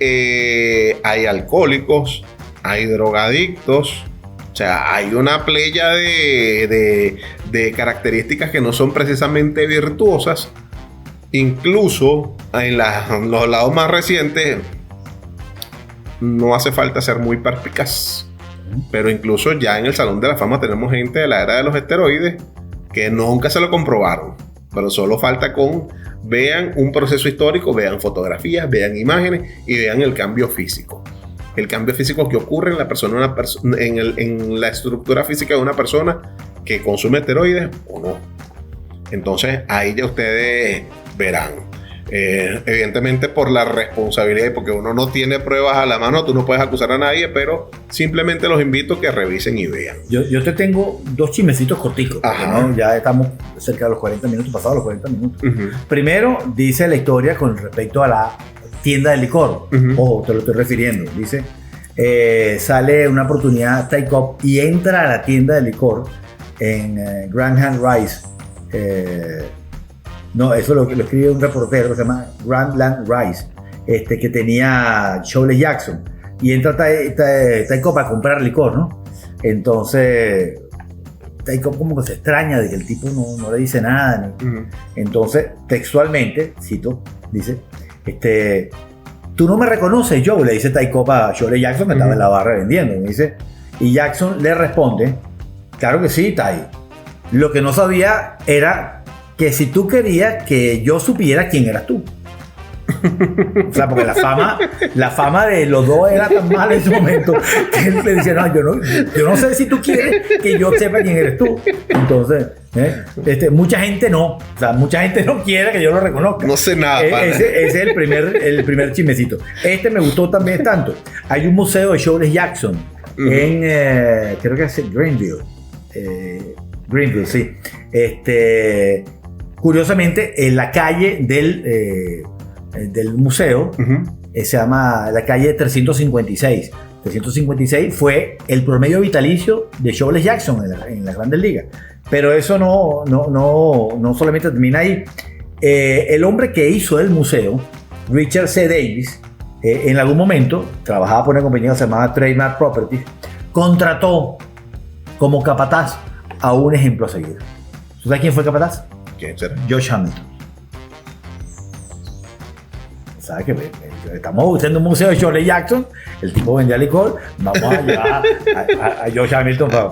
Hay alcohólicos, hay drogadictos. O sea, hay una playa de características que no son precisamente virtuosas. Incluso en los lados más recientes no hace falta ser muy perspicaz. Pero incluso ya en el Salón de la Fama tenemos gente de la era de los esteroides que nunca se lo comprobaron. Pero solo falta vean un proceso histórico, vean fotografías, vean imágenes y vean el cambio físico. El cambio físico que ocurre en la persona, en la estructura física de una persona que consume esteroides o no. Entonces ahí ya ustedes verán. Evidentemente por la responsabilidad y porque uno no tiene pruebas a la mano, tú no puedes acusar a nadie, pero simplemente los invito a que revisen y vean. Yo te tengo dos chismecitos corticos, ¿no? Ya estamos cerca de los 40 minutos, pasados los 40 minutos. Primero, dice la historia con respecto a la tienda de licor. Ojo, te lo estoy refiriendo. Dice, sale una oportunidad Ty Cobb y entra a la tienda de licor en Graham Rice. No, eso lo escribe un reportero que se llama Grantland Rice, que tenía Shoeless Jackson. Y entra Ty Cobb a comprar licor, ¿no? Entonces, Ty Cobb como que se extraña de que el tipo no le dice nada. Entonces, textualmente, cito, dice, tú no me reconoces, Joe, le dice Ty Cobb a Shoeless Jackson, que estaba en la barra vendiendo. Y dice, y Jackson le responde, claro que sí, Ty. Lo que no sabía era que si tú querías que yo supiera quién eras tú. O sea, porque la fama de los dos era tan mala en ese momento que él le decía, no, yo no sé si tú quieres que yo sepa quién eres tú. Entonces, mucha gente no. O sea, mucha gente no quiere que yo lo reconozca. No sé nada. Ese es el primer chismecito. Me gustó también tanto. Hay un museo de Shirley Jackson en, creo que es Greenville. Greenville, sí. Curiosamente, en la calle del museo se llama la calle 356. 356 fue el promedio vitalicio de Shirley Jackson en las Grandes Ligas. Pero eso no solamente termina ahí. El hombre que hizo el museo, Richard C. Davis, en algún momento trabajaba por una compañía que se llamaba Trademark Properties, contrató como capataz a un ejemplo a seguir. ¿Sabes quién fue el capataz? ¿Quién será? Josh Hamilton. ¿Sabes qué? Estamos buscando un museo de Shirley Jackson. El tipo vendía licor. Vamos a llevar a Josh Hamilton para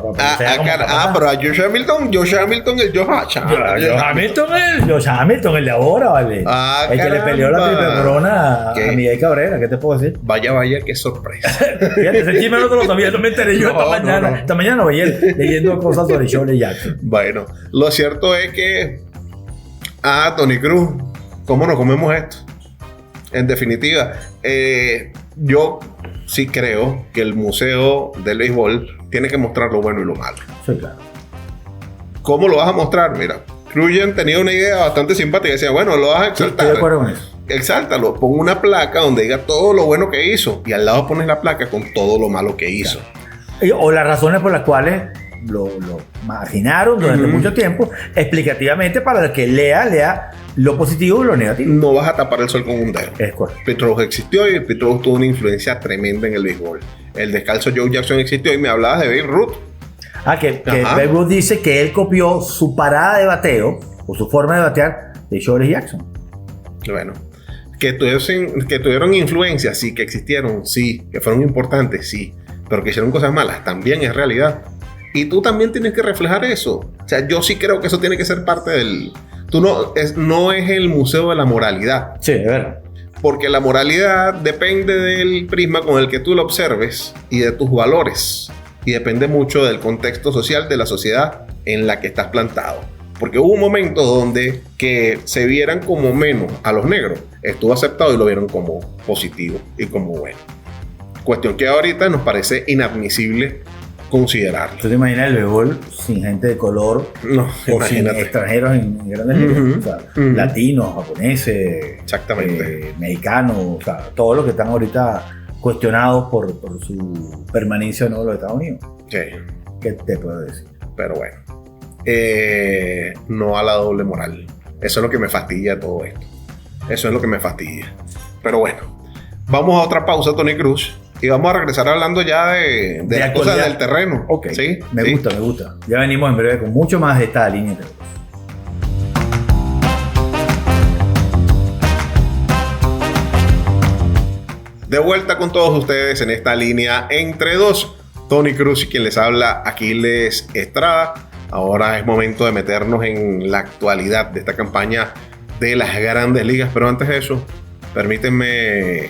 pero a Josh Hamilton, Josh Hamilton, el de ahora, ¿vale? El que le peleó la triple corona a Miguel Cabrera. ¿Qué te puedo decir? Vaya, qué sorpresa. Fíjate, ese chisme no te lo sabía, no me enteré yo esta mañana. Esta mañana veía leyendo cosas sobre Shirley Jackson. Bueno, lo cierto es que Tony Cruz, ¿cómo nos comemos esto? En definitiva, yo sí creo que el museo del béisbol tiene que mostrar lo bueno y lo malo. Sí, claro. ¿Cómo lo vas a mostrar? Mira, Crujen tenía una idea bastante simpática. Decía, bueno, lo vas a exaltar. Estoy de acuerdo con eso. Exáltalo, pon una placa donde diga todo lo bueno que hizo y al lado pones la placa con todo lo malo que hizo. Claro. O las razones por las cuales lo marginaron durante mucho tiempo, explicativamente, para el que lea lo positivo y lo negativo. No vas a tapar el sol con un dedo. Es correcto. Pete Rose existió y Pete Rose tuvo una influencia tremenda en el béisbol. El descalzo Joe Jackson existió y me hablabas de Babe Ruth. Que Babe Ruth dice que él copió su parada de bateo o su forma de batear de Shirley Jackson. Bueno, que tuvieron influencia, sí, que existieron, sí, que fueron importantes, sí, pero que hicieron cosas malas, también es realidad. Y tú también tienes que reflejar eso. O sea, yo sí creo que eso tiene que ser parte del... no es el museo de la moralidad. Sí, es verdad. Porque la moralidad depende del prisma con el que tú lo observes y de tus valores. Y depende mucho del contexto social de la sociedad en la que estás plantado. Porque hubo un momento donde que se vieran como menos a los negros estuvo aceptado y lo vieron como positivo y como bueno. Cuestión que ahorita nos parece inadmisible considerarlo. ¿Tú te imaginas el béisbol sin gente de color? No, o imagínate. sin extranjeros en grandes ligas? O sea, latinos, japoneses, exactamente, mexicanos, o sea, todos los que están ahorita cuestionados por su permanencia o no en los Estados Unidos. Sí. ¿Qué te puedo decir? Pero bueno, no a la doble moral. Eso es lo que me fastidia de todo esto. Eso es lo que me fastidia. Pero bueno, vamos a otra pausa, Tony Cruz. Y vamos a regresar hablando ya de las cosas del terreno. Ok, ¿sí? Me gusta. Ya venimos en breve con mucho más de esta línea. De vuelta con todos ustedes en esta línea entre dos. Tony Cruz y quien les habla, Aquiles Estrada. Ahora es momento de meternos en la actualidad de esta campaña de las Grandes Ligas. Pero antes de eso, permítanme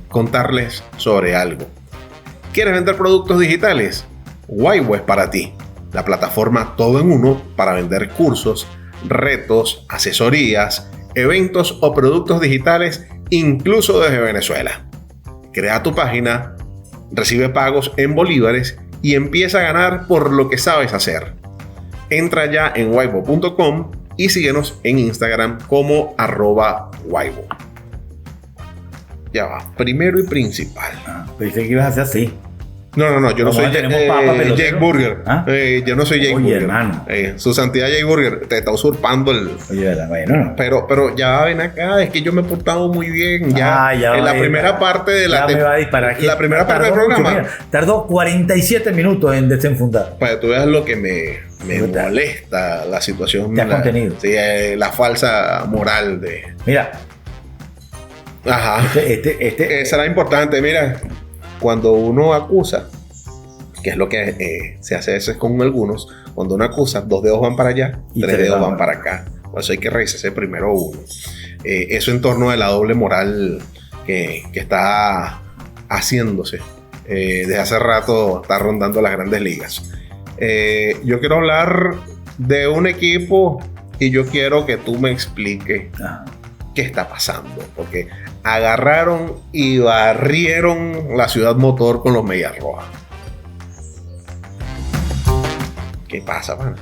contarles sobre algo. ¿Quieres vender productos digitales? Waibo es para ti. La plataforma todo en uno para vender cursos, retos, asesorías, eventos o productos digitales, incluso desde Venezuela. Crea tu página, recibe pagos en bolívares y empieza a ganar por lo que sabes hacer. Entra ya en waibo.com y síguenos en Instagram como @waibo. Ya va, primero y principal. Pensé que ibas a hacer así. No, yo no soy Jake Burger. ¿Ah? Yo no soy Jake Burger. Hermano. Su santidad Jake Burger te está usurpando el... Oye, bueno. Pero ya ven acá, es que yo me he portado muy bien. Ya en la primera parte de la... me va a disparar. La primera parte del programa. Mira, tardó 47 minutos en desenfundar. Para que tú veas lo que me molesta la situación. Te has contenido. Sí, la falsa moral de... Mira. Ajá. Será importante, mira. Cuando uno acusa, que es lo que se hace a veces con algunos, cuando uno acusa, 2 dedos van para allá, 3 dedos van para acá. Por eso hay que revisarse primero uno. eso en torno de la doble moral que está haciéndose. Desde hace rato está rondando las grandes ligas. Yo quiero hablar de un equipo y yo quiero que tú me expliques qué está pasando, porque agarraron y barrieron la Ciudad Motor con los Medias Rojas. ¿Qué pasa, man?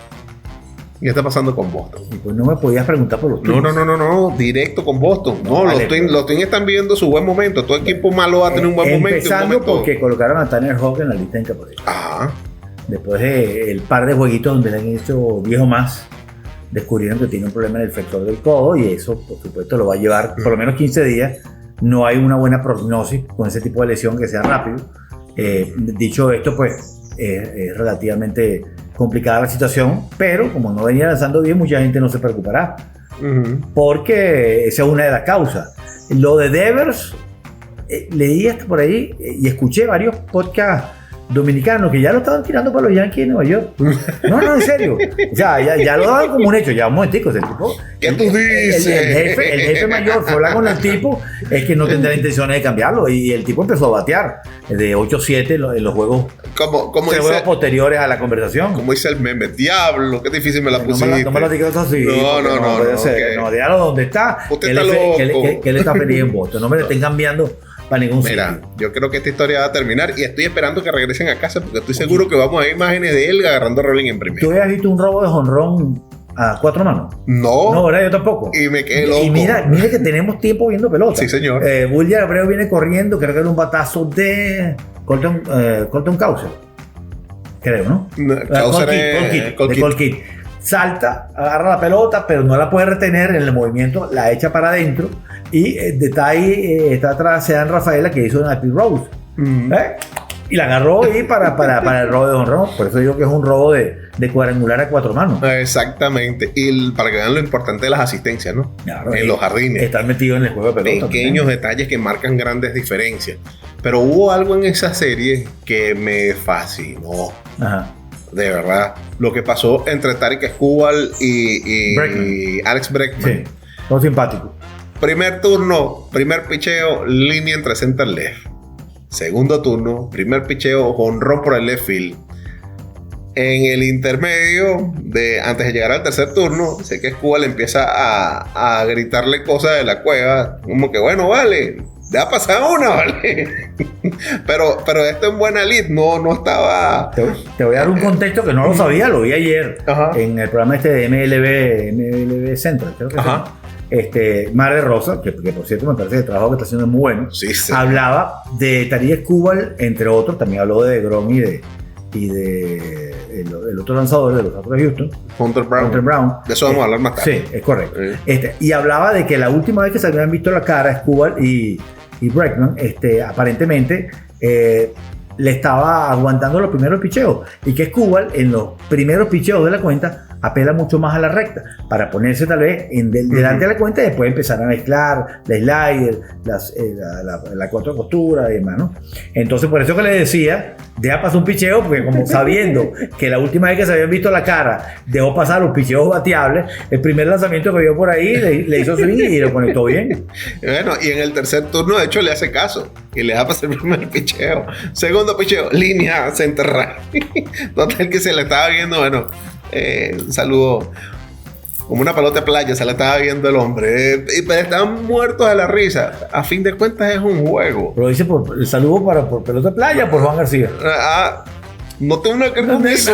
¿Qué está pasando con Boston? Y pues no me podías preguntar por los Twins. No, directo con Boston. No, vale, los Twins están viviendo su buen momento. Todo equipo malo va a tener un buen momento. Empezando porque colocaron a Tanner Houck en la lista de incapacidad. Ajá. Después del par de jueguitos donde le han hecho viejo más, descubrieron que tiene un problema en el flexor del codo y eso, por supuesto, lo va a llevar por lo menos 15 días. No hay una buena prognosis con ese tipo de lesión que sea rápido. Dicho esto, pues es relativamente complicada la situación, pero como no venía lanzando bien, mucha gente no se preocupará, porque esa es una de las causas. Lo de Devers, leí hasta por ahí y escuché varios podcasts dominicanos que ya lo estaban tirando para los Yankees de Nueva York. No, en serio. O sea, ya lo daban como un hecho. Ya un momentico, ese tipo. ¿Qué tú dices? El jefe mayor fue a hablar con el tipo, es que no tendrá intenciones de cambiarlo. Y el tipo empezó a batear de 8-7 en los juegos, juegos posteriores a la conversación. Como dice el meme, diablo, qué difícil me la pusiste. No me lo digas así. No puede ser. Okay. No, déjalo donde está. Usted está loco. Que él está feliz en Boston. No me le estén cambiando para ningún sitio. Mira, yo creo que esta historia va a terminar y estoy esperando que regresen a casa porque estoy seguro que vamos a ver imágenes de él agarrando a Rolling en primera. ¿Tú habías visto un robo de jonrón a 4 manos? No, ¿verdad? Yo tampoco. Y me quedé loco. Y mira que tenemos tiempo viendo pelota. Sí, señor. William Abreu viene corriendo, creo que era un batazo de Colton Cowser. Creo, ¿no? Colquitt. Salta, agarra la pelota, pero no la puede retener en el movimiento, la echa para adentro. Y está ahí, está atrás Sean Rafaela, que hizo una Pete Rose. Y la agarró ahí para el robo de jonrón. Por eso digo que es un robo de cuadrangular a 4 manos. Exactamente. Y para que vean lo importante de las asistencias, ¿no? Claro, en los jardines. Estar metido en el juego de pelota. Pequeños detalles que marcan grandes diferencias. Pero hubo algo en esa serie que me fascinó. Ajá. De verdad. Lo que pasó entre Tarik Skubal y Alex Bregman. Sí, todo simpático. Primer turno, primer picheo, línea entre center left. Segundo turno, primer picheo, jonrón por el left field. En el intermedio, antes de llegar al tercer turno, sé que Skubal empieza a gritarle cosas de la cueva. Como que bueno, vale, ya ha pasado una, vale. pero esto en buena lid no estaba. Te voy a dar un contexto que no lo sabía, lo vi ayer. Ajá. En el programa de MLB Central, creo que Mare Rosa, que por cierto me parece que el trabajo que está haciendo es muy bueno. Sí. Hablaba de Tarik Skubal, entre otros, también habló de DeGrom y de el otro lanzador de los Astros de Houston, Hunter Brown. De eso vamos a hablar más tarde. Sí, es correcto. Y hablaba de que la última vez que se habían visto la cara Skubal y Bregman, aparentemente le estaba aguantando los primeros picheos y que Skubal en los primeros picheos de la cuenta apela mucho más a la recta para ponerse tal vez delante de la cuenta y después empezar a mezclar la slider, la cuatro costura y demás, ¿no? Entonces por eso que le decía, deja pasar un picheo, porque como sabiendo que la última vez que se habían visto la cara dejó pasar los picheos bateables, el primer lanzamiento que vio por ahí le hizo swing y lo conectó bien. Bueno, y en el tercer turno de hecho le hace caso y le da pasar el primer picheo. Segundo picheo, línea center right. Total que se le estaba viendo, bueno, un saludo como una pelota de playa, se la estaba viendo el hombre, pero estaban muertos de la risa. A fin de cuentas es un juego. Pero dice el saludo por pelota de playa, por Juan García. No tengo una que con eso,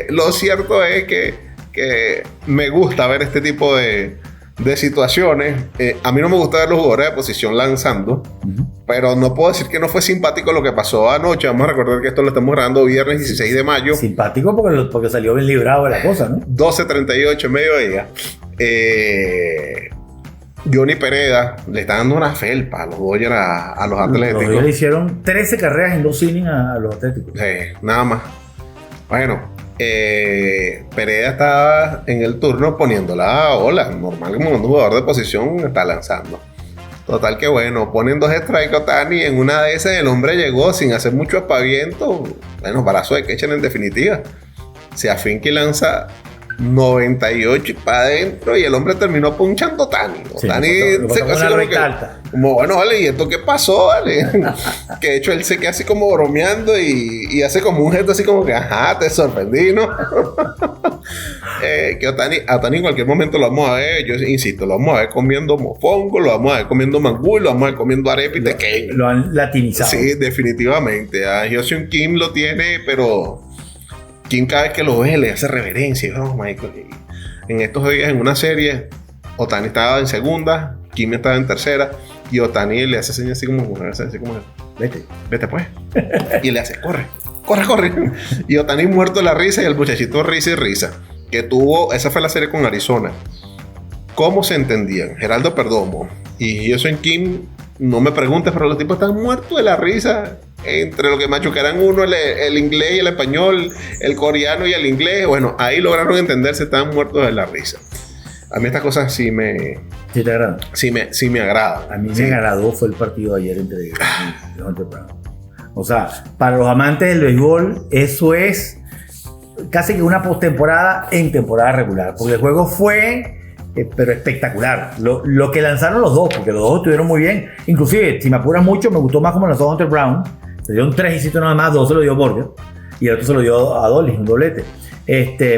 lo cierto es que me gusta ver este tipo de situaciones. A mí no me gusta ver los jugadores de posición lanzando, pero no puedo decir que no fue simpático lo que pasó anoche. Vamos a recordar que esto lo estamos grabando viernes 16 de mayo. Simpático porque salió bien librado de la cosa, ¿no? 12:38, mediodía. Johnny Pereda le está dando una felpa a los Dodgers a los Atléticos. Los Dodgers le hicieron 13 carreras en 2 innings a los Atléticos. Sí, nada más. Bueno, Pereda estaba en el turno poniéndola a ola. Normal, como un jugador de posición está lanzando. Total que bueno, ponen 2 strikes a Ohtani. En una de esas el hombre llegó sin hacer mucho aspaviento. Bueno, balazo de catcher en definitiva. Si a Finky lanza 98 y para adentro, y el hombre terminó ponchando a Otani. Sí, Otani lo se botó así con la como recta que, alta. como, bueno, vale, ¿y esto qué pasó, vale? Que de hecho él se queda así como bromeando y hace como un gesto así como que, ajá, te sorprendí, ¿no? Que a Otani en cualquier momento lo vamos a ver, yo insisto, lo vamos a ver comiendo mofongo, lo vamos a ver comiendo mangú, lo vamos a ver comiendo arepa y tequeño. Lo han latinizado. Sí, definitivamente. A Hyo-Seung Kim lo tiene, pero Kim cada vez que lo ve le hace reverencia. Y, oh, Michael. En estos días en una serie, Otani estaba en segunda, Kim estaba en tercera, y Otani le hace señas así como, vete pues. Y le hace, corre. Y Otani muerto de la risa y el muchachito risa y risa. Que tuvo, esa fue la serie con Arizona. ¿Cómo se entendían? Geraldo Perdomo y Hyo-Seung Kim, no me preguntes, pero los tipos están muertos de la risa. Entre lo que machucaran uno, el inglés y el español, el coreano y el inglés. Bueno, ahí lograron entenderse, estaban muertos de la risa. A mí estas cosas sí me... ¿Sí te agrada? Sí me agradan. A mí Sí. me agradó fue el partido de ayer entre Hunter Brown. O sea, para los amantes del béisbol, eso es casi que una postemporada en temporada regular. Porque el juego fue... pero espectacular. Lo que lanzaron los dos, porque los dos estuvieron muy bien. Inclusive, si me apuras mucho, me gustó más como lanzó Hunter Brown. Se dio un 3 nada más, 2 se lo dio Borger y el otro se lo dio a Dolly, un doblete.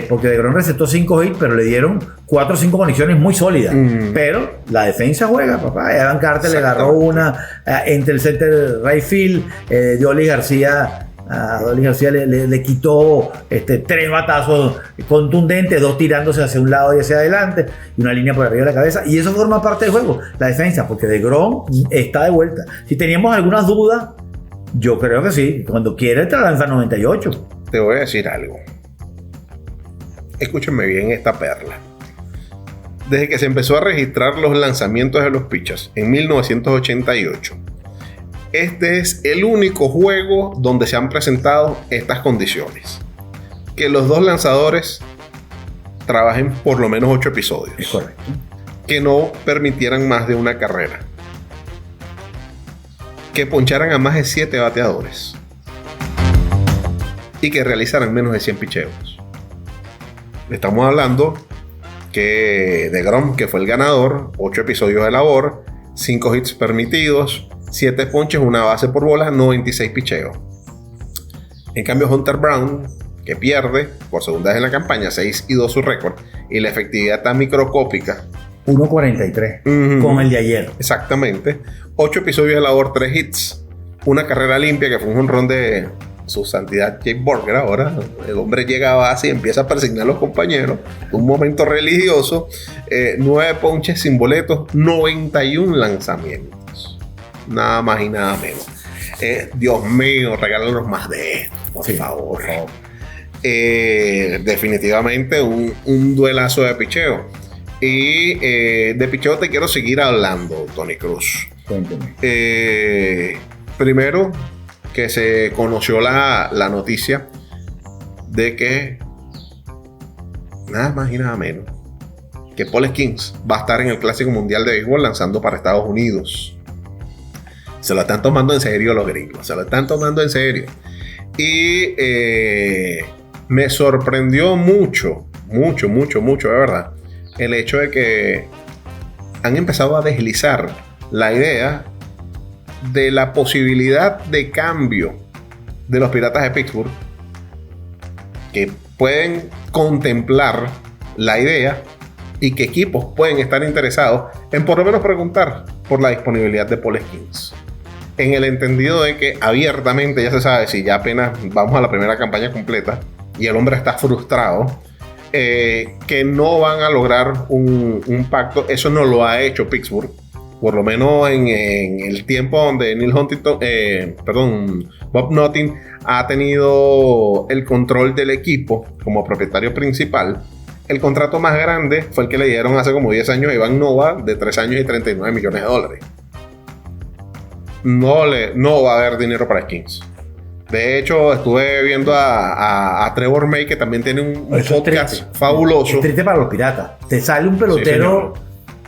Porque DeGrom receptó 5 hits, pero le dieron 4 o 5 conexiones muy sólidas. Pero la defensa juega, papá. Evan Carter le agarró una entre el center right field. Dolly García. A Dolly García le quitó 3 batazos contundentes, 2 tirándose hacia un lado y hacia adelante, y una línea por arriba de la cabeza. Y eso forma parte del juego, la defensa, porque DeGrom está de vuelta. Si teníamos algunas dudas, yo creo que sí. Cuando quiere te lanza 98. Te voy a decir algo. Escúchenme bien esta perla. Desde que se empezó a registrar los lanzamientos de los pitchers en 1988, este es el único juego donde se han presentado estas condiciones. Que los dos lanzadores trabajen por lo menos 8 episodios. Es correcto. Que no permitieran más de una carrera. Que poncharan a más de 7 bateadores. Y que realizaran menos de 100 picheos. Estamos hablando que DeGrom, que fue el ganador, 8 episodios de labor, 5 hits permitidos, 7 ponches, una base por bola, 96 picheos. En cambio, Hunter Brown, que pierde por segunda vez en la campaña, 6-2 su récord, y la efectividad está microscópica. 1.43 con el de ayer. Exactamente. 8 episodios de labor, 3 hits, una carrera limpia que fue un jonrón de su santidad Jake Borger. Ahora el hombre llega a base y empieza a persignar a los compañeros. Un momento religioso. 9 ponches sin boletos, 91 lanzamientos. Nada más y nada menos. Dios mío, regálanos más de esto, por favor. Definitivamente un duelazo de picheo. Y de picheo te quiero seguir hablando, Tony Cruz. Cuénteme. Primero, que se conoció la noticia de que nada más y nada menos que Paul Skeens va a estar en el Clásico Mundial de Béisbol lanzando para Estados Unidos. Se lo están tomando en serio los gringos, se lo están tomando en serio. Y me sorprendió mucho, de verdad, el hecho de que han empezado a deslizar la idea de la posibilidad de cambio de los Piratas de Pittsburgh, que pueden contemplar la idea y que equipos pueden estar interesados en por lo menos preguntar por la disponibilidad de Paul Skeens, en el entendido de que abiertamente ya se sabe, si ya apenas vamos a la primera campaña completa y el hombre está frustrado, que no van a lograr un pacto. Eso no lo ha hecho Pittsburgh, por lo menos en el tiempo donde Bob Nutting ha tenido el control del equipo como propietario principal. El contrato más grande fue el que le dieron hace como 10 años a Ivan Nova, de 3 años y $39 millones. No va a haber dinero para Skeens. De hecho, estuve viendo a Trevor May, que también tiene un podcast fabuloso. Es triste para los Piratas. Te sale un pelotero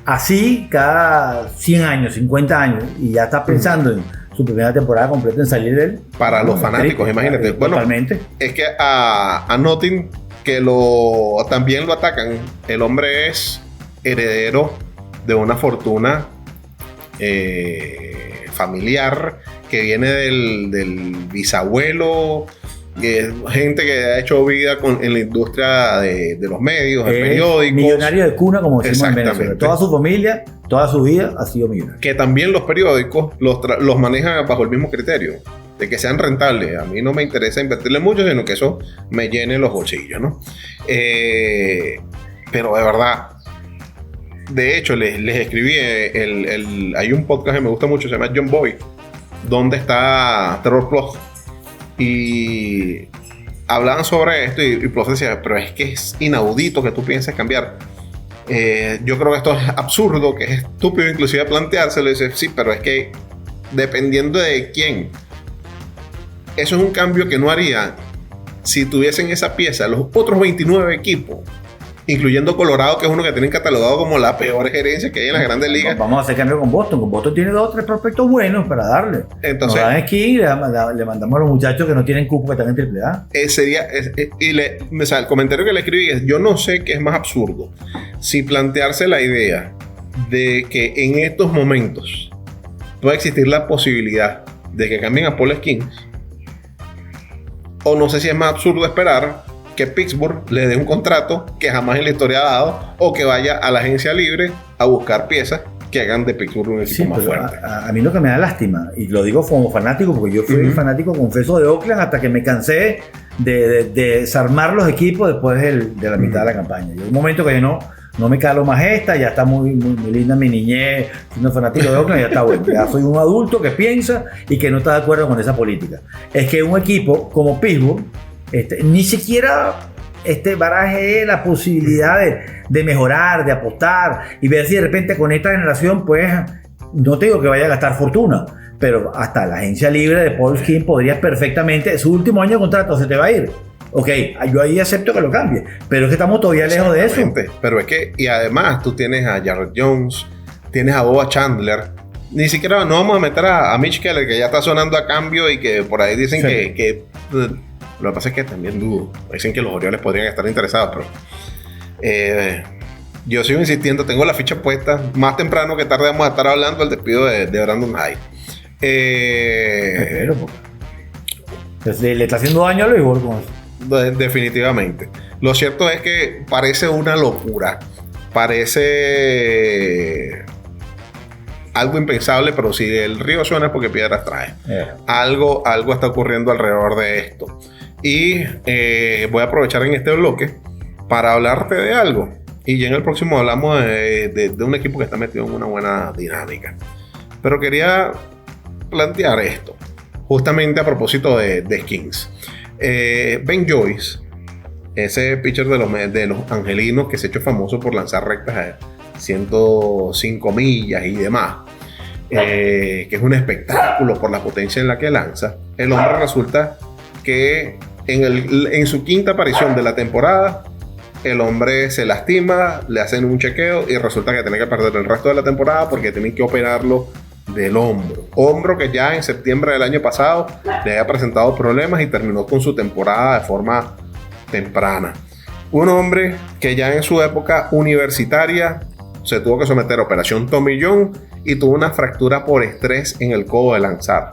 así cada 100 años, 50 años, y ya estás pensando en su primera temporada completa en salir de él. Para los fanáticos, imagínate. Bueno, totalmente. es que a Notting que también lo atacan. El hombre es heredero de una fortuna familiar que viene del bisabuelo, gente que ha hecho vida en la industria de los medios, de periódicos. Millonario de cuna, como decimos en Venezuela. Toda su familia, toda su vida ha sido millonario. Que también los periódicos los manejan bajo el mismo criterio, de que sean rentables. A mí no me interesa invertirle mucho, sino que eso me llene los bolsillos, ¿no? Pero de verdad, de hecho, les escribí, hay un podcast que me gusta mucho, se llama John Boy, donde está Terror Plus, y hablaban sobre esto, y Plus decía, pero es que es inaudito que tú pienses cambiar. Yo creo que esto es absurdo, que es estúpido inclusive planteárselo. Y dice, sí, pero es que dependiendo de quién, eso es un cambio que no haría si tuviesen esa pieza los otros 29 equipos, incluyendo Colorado, que es uno que tienen catalogado como la peor gerencia que hay en las grandes ligas. Vamos a hacer cambio con Boston. Con Boston tiene 2 o 3 prospectos buenos para darle. Entonces, nos dan esquí, le mandamos a los muchachos que no tienen cupo, que están en AAA. El comentario que le escribí es, yo no sé qué es más absurdo, si plantearse la idea de que en estos momentos pueda existir la posibilidad de que cambien a Paul Skeens, o no sé si es más absurdo esperar que Pittsburgh le dé un contrato que jamás en la historia ha dado, o que vaya a la agencia libre a buscar piezas que hagan de Pittsburgh un equipo más fuerte. A mí lo que me da lástima, y lo digo como fanático, porque yo fui fanático confeso de Oakland hasta que me cansé de desarmar los equipos después de la mitad de la campaña. Llegó un momento que no me calo más esta, ya está muy linda mi niñez siendo fanático de Oakland, ya está bueno. Ya soy un adulto que piensa y que no está de acuerdo con esa política. Es que un equipo como Pittsburgh ni siquiera baraje la posibilidad de mejorar, de apostar y ver si de repente con esta generación, pues, no te digo que vaya a gastar fortuna, pero hasta la agencia libre de Paul Skeens podrías perfectamente, su último año de contrato se te va a ir. Ok, yo ahí acepto que lo cambie, pero es que estamos todavía lejos de eso. Pero es que, y además tú tienes a Jared Jones, tienes a Boba Chandler. Ni siquiera no vamos a meter a Mitch Keller, que ya está sonando a cambio y que por ahí dicen que lo que pasa es que también dudo. Dicen que los Orioles podrían estar interesados, pero yo sigo insistiendo, tengo la ficha puesta. Más temprano que tarde vamos a estar hablando del despido de Brandon Hyde. Le está haciendo daño a Luis Borges. Definitivamente. Lo cierto es que parece una locura. Parece algo impensable, pero si el río suena es porque piedras trae. Algo está ocurriendo alrededor de esto. Y voy a aprovechar en este bloque para hablarte de algo. Y ya en el próximo hablamos de un equipo que está metido en una buena dinámica. Pero quería plantear esto, justamente a propósito de Skeens. Ben Joyce, ese pitcher de los angelinos que se ha hecho famoso por lanzar rectas a 105 millas y demás, que es un espectáculo por la potencia en la que lanza. El hombre resulta que en su quinta aparición de la temporada, el hombre se lastima, le hacen un chequeo y resulta que tiene que perder el resto de la temporada porque tienen que operarlo del hombro que ya en septiembre del año pasado le había presentado problemas y terminó con su temporada de forma temprana. Un hombre que ya en su época universitaria se tuvo que someter a operación Tommy John y tuvo una fractura por estrés en el codo de lanzar,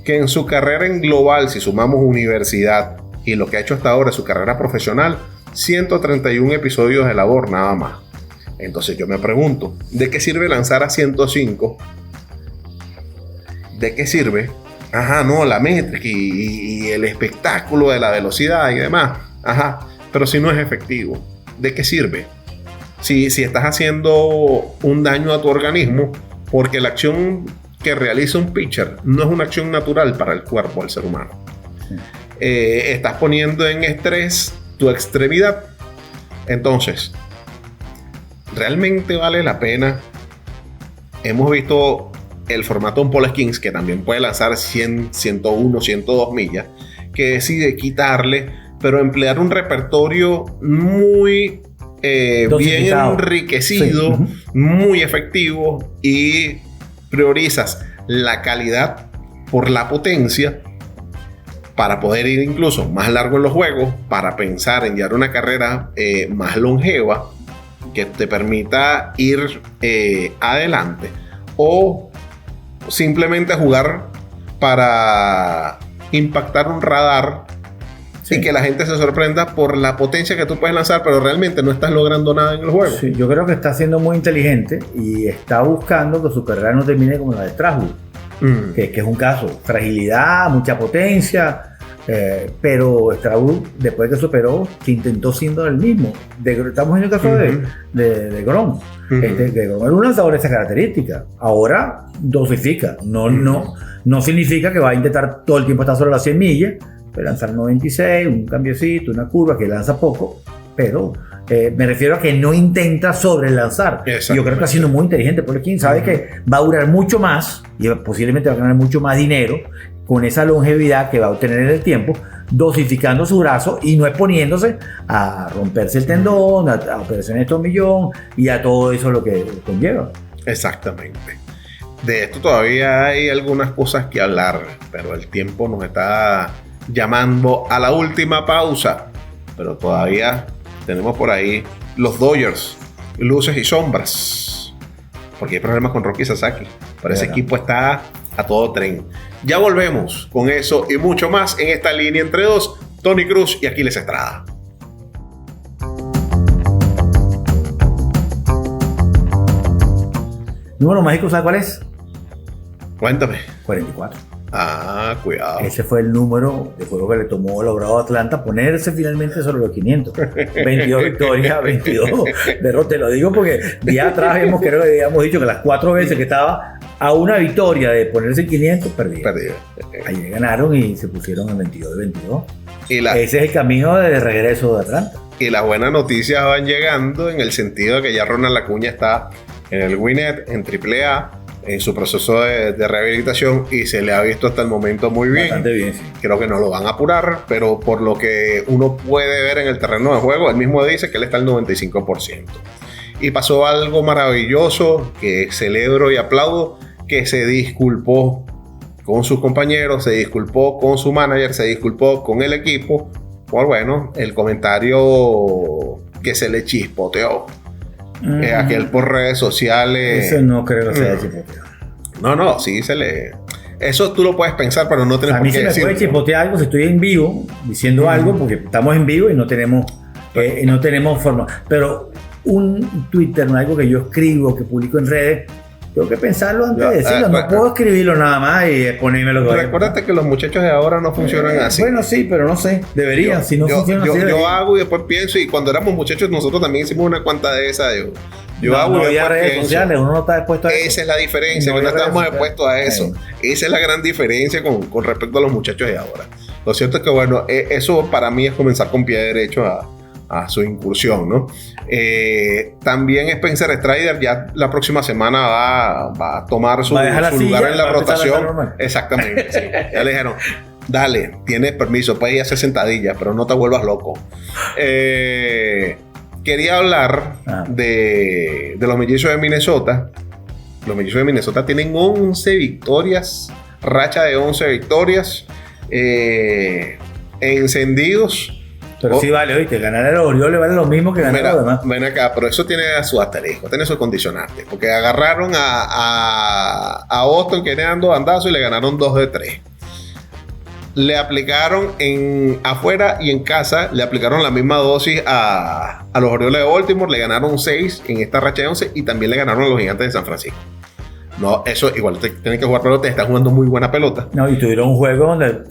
que en su carrera en global, si sumamos universidad y lo que ha hecho hasta ahora, su carrera profesional, 131 episodios de labor nada más. Entonces yo me pregunto, ¿de qué sirve lanzar a 105? ¿De qué sirve? La métrica y el espectáculo de la velocidad y demás. Pero si no es efectivo, ¿de qué sirve? Si estás haciendo un daño a tu organismo, porque la acción que realiza un pitcher no es una acción natural para el cuerpo del ser humano. Estás poniendo en estrés tu extremidad. Entonces, ¿realmente vale la pena? Hemos visto el formato de un Paul Skeens, que también puede lanzar 100, 101, 102 millas, que decide quitarle, pero emplear un repertorio muy bien enriquecido, muy efectivo, y priorizas la calidad por la potencia. para poder ir incluso más largo en los juegos, para pensar en llevar una carrera más longeva que te permita ir adelante, o simplemente jugar para impactar un radar y que la gente se sorprenda por la potencia que tú puedes lanzar, pero realmente no estás logrando nada en el juego. Sí, yo creo que está siendo muy inteligente y está buscando que su carrera no termine como la de Strasbourg, que es un caso, fragilidad, mucha potencia, pero Strasbourg, después que superó, que intentó siendo el mismo. Estamos en el caso de Grom. Que Grom era un lanzador de esa característica. Ahora dosifica. No significa que va a intentar todo el tiempo estar sobre las 100 millas, pero lanzar 96, un cambiecito, una curva que lanza poco, pero me refiero a que no intenta sobrelanzar. Yo creo que está siendo muy inteligente, porque quien sabe que va a durar mucho más y posiblemente va a ganar mucho más dinero con esa longevidad que va a obtener en el tiempo, dosificando su brazo y no exponiéndose a romperse el tendón, a operaciones de tomillón y a todo eso lo que conlleva. Exactamente. De esto todavía hay algunas cosas que hablar, pero el tiempo nos está llamando a la última pausa. Pero todavía tenemos por ahí los Dodgers, luces y sombras, porque hay problemas con Roki Sasaki, pero ese equipo está a todo tren. Ya volvemos con eso y mucho más en esta línea entre dos, Tony Cruz y Aquiles Estrada. Número mágico, ¿sabes cuál es? Cuéntame. 44. Ah, cuidado. Ese fue el número de juego que le tomó a los Bravos de Atlanta ponerse finalmente sobre los 500. 22 victorias, 22 derrotas. Te lo digo porque día atrás creo que habíamos dicho que las 4 veces que estaba a una victoria de ponerse en 500, perdieron. Ahí ganaron y se pusieron en 22. Ese es el camino de regreso de Atlanta. Y las buenas noticias van llegando en el sentido de que ya Ronald Acuña está en el Gwinnett, en AAA, en su proceso de rehabilitación, y se le ha visto hasta el momento muy bien. Bastante bien, sí. Creo que no lo van a apurar, pero por lo que uno puede ver en el terreno de juego, él mismo dice que él está al 95%. Y pasó algo maravilloso que celebro y aplaudo, que se disculpó con sus compañeros, se disculpó con su manager, se disculpó con el equipo por, bueno, el comentario que se le chispoteó. Aquel por redes sociales. Eso no creo que sea chipoteo. No, sí se le... Eso tú lo puedes pensar, pero no tienes por qué decirlo. A mí se me puede chipotear algo si estoy en vivo, diciendo algo, porque estamos en vivo y no tenemos forma. Pero un Twitter, no algo que yo escribo, que publico en redes, tengo que pensarlo antes de decirlo. No puedo escribirlo nada más y ponerme lo que Recuérdate que los muchachos de ahora no funcionan así. Bueno, sí, pero no sé. Deberían. Si no funciona así. Yo hago y después pienso. Y cuando éramos muchachos, nosotros también hicimos una cuanta de esas. Yo hago y después redes sociales, uno no está expuesto a eso. Esa es la diferencia. No estamos expuestos a eso. Esa es la gran diferencia con respecto a los muchachos de ahora. Lo cierto es que, bueno, eso para mí es comenzar con pie derecho a su incursión, ¿no? También Spencer Strider ya la próxima semana va a tomar su lugar en la rotación. Exactamente, sí. Ya le dijeron, dale, tienes permiso, puedes ir a hacer sentadillas, pero no te vuelvas loco. Quería hablar de los Mellizos de Minnesota. Los Mellizos de Minnesota tienen 11 victorias, racha de 11 victorias, encendidos. Pero sí vale, oíste, ganar a los Orioles vale lo mismo que ganar a los demás. Ven acá, pero eso tiene su asterisco, tiene sus condicionantes. Porque agarraron a Boston que tenían 2 bandazos y le ganaron 2 de 3. Le aplicaron afuera y en casa, le aplicaron la misma dosis a los Orioles de Baltimore, le ganaron 6 en esta racha de 11 y también le ganaron a los Gigantes de San Francisco. No, eso igual tienen que jugar pelota, están jugando muy buena pelota. No, y tuvieron un juego donde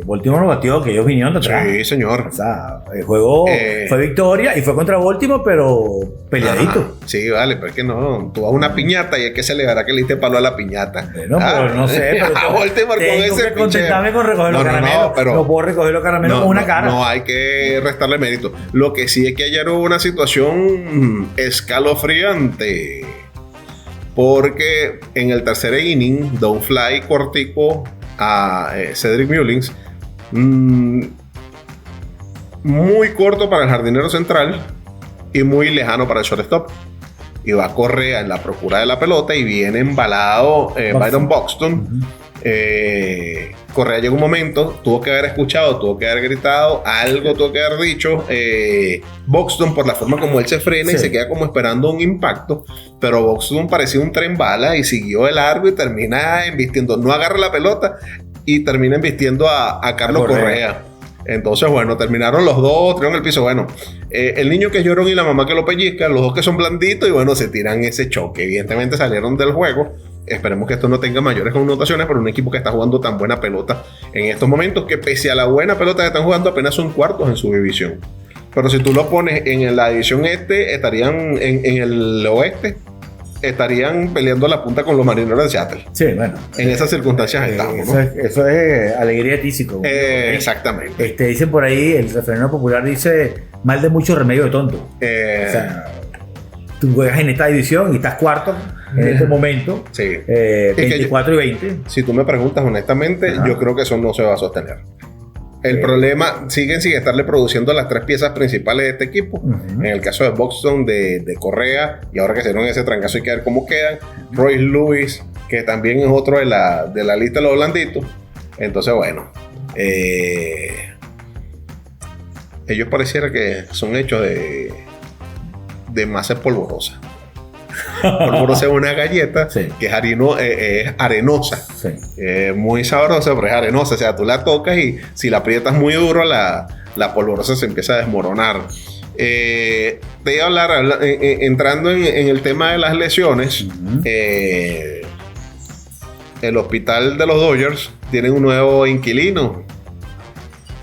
Baltimore lo batió, que ellos vinieron de atrás. Sí, señor. O sea, el juego fue victoria y fue contra Baltimore, pero peleadito. Sí, vale, pero es que no, tú vas a una piñata y es que se le dará que le diste palo a la piñata. Bueno, pero no sé, pero a Baltimore con ese que contentarme con recoger los caramelos. No puedo recoger los caramelos con una cara. No, hay que restarle mérito. Lo que sí es que ayer hubo una situación escalofriante. Porque en el tercer inning, da un fly cortico a Cedric Mullins. Muy corto para el jardinero central y muy lejano para el shortstop. Y va a correr en la procura de la pelota y viene embalado Byron Buxton. Correa llegó un momento, tuvo que haber escuchado, tuvo que haber gritado, algo tuvo que haber dicho. Buxton, por la forma como él se frena y se queda como esperando un impacto, pero Buxton parecía un tren bala y siguió de largo y termina embistiendo, no agarra la pelota y termina embistiendo a Carlos Correa. Entonces, bueno, terminaron los dos, tiraron el piso. Bueno, el niño que es llorón y la mamá que lo pellizca, los dos que son blanditos, y bueno, se tiran ese choque. Evidentemente salieron del juego. Esperemos que esto no tenga mayores connotaciones para un equipo que está jugando tan buena pelota en estos momentos, que pese a la buena pelota que están jugando, apenas son cuartos en su división. Pero si tú lo pones en la división estarían en el oeste, estarían peleando la punta con los Marineros de Seattle. Sí, bueno. En esas circunstancias estamos, ¿no? Eso es alegría tísico. Exactamente. Dicen por ahí, el refrán popular dice, mal de mucho remedio de tonto. O sea, tú juegas en esta división y estás cuarto en este momento. Sí. 24 y 20. Si tú me preguntas honestamente, yo creo que eso no se va a sostener. El problema, siguen sin estarle produciendo las tres piezas principales de este equipo. En el caso de Buxton, de Correa, y ahora que se dieron ese trancazo hay que ver cómo quedan. Royce Lewis, que también es otro de la lista de los blanditos. Entonces, bueno, ellos pareciera que son hechos de masa polvorosa. Polvorosa es una galleta que es arenosa, muy sabrosa, pero es arenosa. O sea, tú la tocas y si la aprietas muy duro, la polvorosa se empieza a desmoronar. Te iba a hablar entrando en el tema de las lesiones. El hospital de los Dodgers tiene un nuevo inquilino.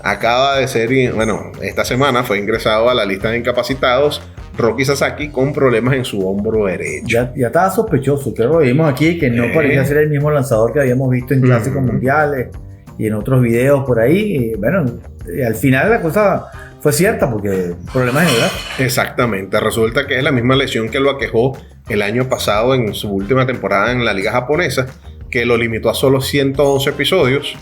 Acaba de ser, bueno, esta semana fue ingresado a la lista de incapacitados Roki Sasaki con problemas en su hombro derecho. Ya estaba sospechoso, creo que lo vimos aquí, que no parecía ser el mismo lanzador que habíamos visto en clásicos mundiales y en otros videos por ahí. Y bueno, al final la cosa fue cierta porque problemas en el brazo. Exactamente, resulta que es la misma lesión que lo aquejó el año pasado en su última temporada en la liga japonesa, que lo limitó a solo 111 episodios.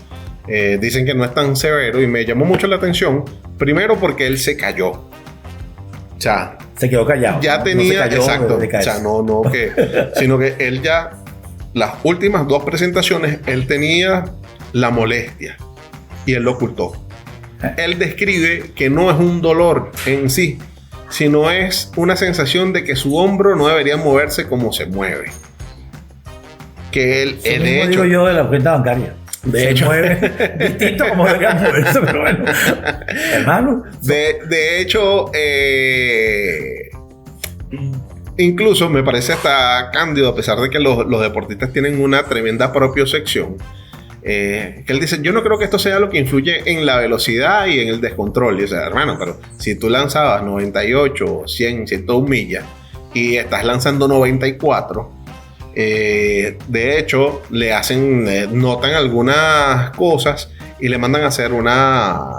Dicen que no es tan severo y me llamó mucho la atención, primero porque él se cayó. O sea, se quedó callado. Ya ¿no? tenía, no se cayó, exacto. O sea, sino que él ya, las últimas dos presentaciones, él tenía la molestia y él lo ocultó. Él describe que no es un dolor en sí, sino es una sensación de que su hombro no debería moverse como se mueve. Que él, de hecho, digo yo de la cuenta bancaria. De hecho, mueve distinto como debería moverse, pero bueno, hermano. De hecho, incluso me parece hasta cándido, a pesar de que los deportistas tienen una tremenda propiocepción, que él dice, yo no creo que esto sea lo que influye en la velocidad y en el descontrol. Y o sea, hermano, pero si tú lanzabas 98, 100, 101 millas y estás lanzando 94, de hecho le hacen, notan algunas cosas y le mandan a hacer una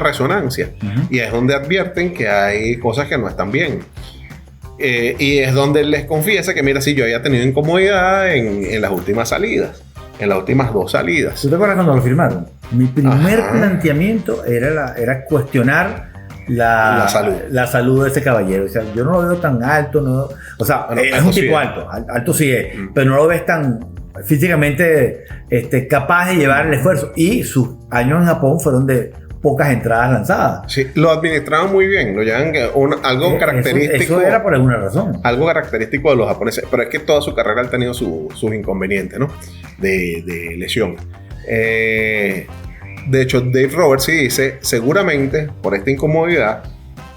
resonancia, y es donde advierten que hay cosas que no están bien, y es donde él les confiesa que mira, si yo había tenido incomodidad en las últimas salidas, en las últimas dos salidas. ¿Tú te acuerdas cuando lo firmaron? Mi primer planteamiento era cuestionar la salud de ese caballero. O sea, yo no lo veo tan alto, no, o sea, bueno, es un tipo alto sí es, pero no lo ves tan físicamente capaz de llevar el esfuerzo, y sus años en Japón fueron de pocas entradas lanzadas. Sí, lo administraban muy bien, lo llevan algo característico. Eso era por alguna razón. Algo característico de los japoneses, pero es que toda su carrera han tenido sus inconvenientes, ¿no? De lesión. De hecho, Dave Roberts sí dice, seguramente por esta incomodidad,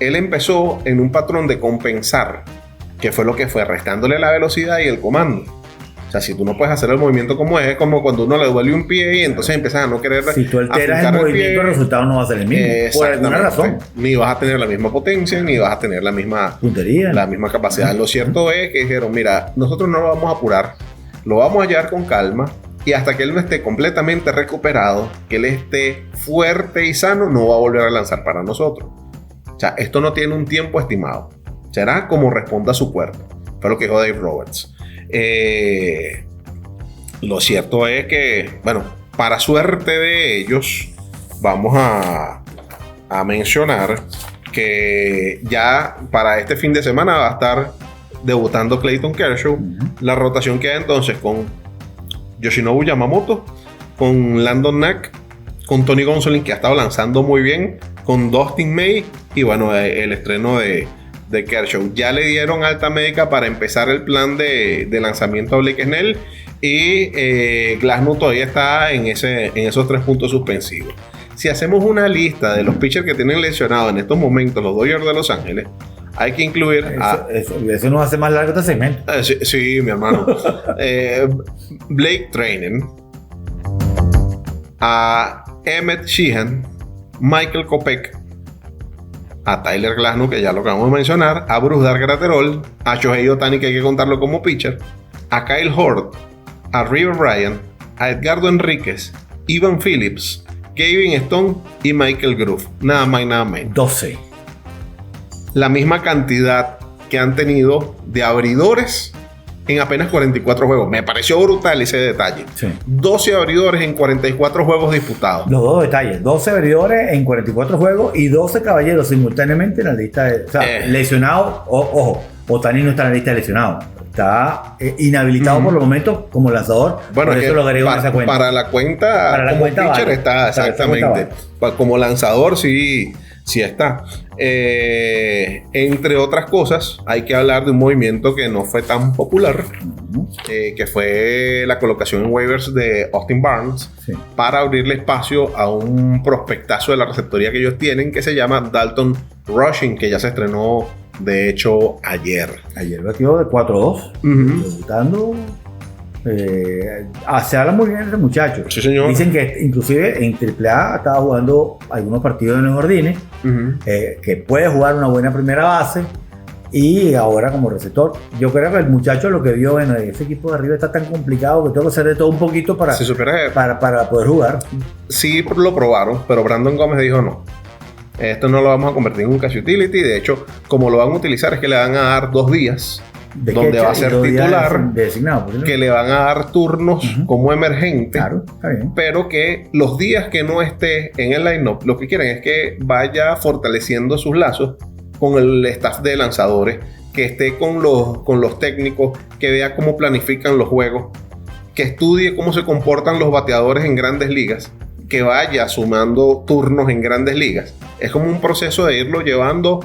él empezó en un patrón de compensar, que fue lo que fue restándole la velocidad y el comando. O sea, si tú no puedes hacer el movimiento como es como cuando uno le duele un pie y entonces empiezas a no querer. Si tú alteras el movimiento, el resultado no va a ser el mismo. Por alguna razón. Ni vas a tener la misma potencia, ni vas a tener la misma puntería, la misma capacidad. Lo cierto es que dijeron, mira, nosotros no lo vamos a apurar, lo vamos a llevar con calma, y hasta que él no esté completamente recuperado, que él esté fuerte y sano, no va a volver a lanzar para nosotros. O sea, esto no tiene un tiempo estimado. Será como responda su cuerpo. Fue lo que dijo Dave Roberts. Lo cierto es que, bueno, para suerte de ellos, vamos a mencionar que ya para este fin de semana va a estar debutando Clayton Kershaw. La rotación queda entonces con Yoshinobu Yamamoto, con Landon Knack, con Tony Gonsolin, que ha estado lanzando muy bien, con Dustin May y bueno, el estreno de Kershaw. Ya le dieron alta médica para empezar el plan de lanzamiento a Blake Snell y Glasnow todavía está en esos 3 puntos suspensivos. Si hacemos una lista de los pitchers que tienen lesionados en estos momentos los Dodgers de Los Ángeles, hay que incluir eso nos hace más largo este segmento. Sí, mi hermano. Blake Treinen, a Emmett Sheehan, Michael Kopech, a Tyler Glasnow, que ya lo acabamos de mencionar, a Brusdar Graterol, a Shohei Ohtani, que hay que contarlo como pitcher, a Kyle Hort, a River Ryan, a Edgardo Enríquez, Ivan Phillips, Gavin Stone y Michael Groove. Nada más y nada menos. 12. La misma cantidad que han tenido de abridores en apenas 44 juegos. Me pareció brutal ese detalle. Sí. 12 abridores en 44 juegos disputados. Los dos detalles. 12 abridores en 44 juegos y 12 caballeros simultáneamente en la lista de... O sea, lesionados. Ojo, Ohtani no está en la lista de lesionados. Está inhabilitado por los momentos como lanzador. Bueno, por eso lo agrego en esa cuenta. Para la cuenta, como pitcher vale. Está exactamente. Como lanzador sí está. Entre otras cosas, hay que hablar de un movimiento que no fue tan popular, que fue la colocación en waivers de Austin Barnes, para abrirle espacio a un prospectazo de la receptoría que ellos tienen, que se llama Dalton Rushing, que ya se estrenó de hecho ayer. Ayer batió de 4-2, debutando. Se habla muy bien de este muchacho. Sí, señor. Dicen que inclusive en AAA estaba jugando algunos partidos en los jardines, que puede jugar una buena primera base y ahora como receptor. Yo creo que el muchacho lo que vio, bueno, ese equipo de arriba está tan complicado que tengo que hacer de todo un poquito para poder jugar. Sí lo probaron, pero Brandon Gómez dijo no. Esto no lo vamos a convertir en un cash utility. De hecho, como lo van a utilizar es que le van a dar 2 días donde va a ser titular, que le van a dar turnos como emergente, claro, está bien. Pero que los días que no esté en el line-up, lo que quieren es que vaya fortaleciendo sus lazos con el staff de lanzadores, que esté con los técnicos, que vea cómo planifican los juegos, que estudie cómo se comportan los bateadores en grandes ligas, que vaya sumando turnos en grandes ligas. Es como un proceso de irlo llevando,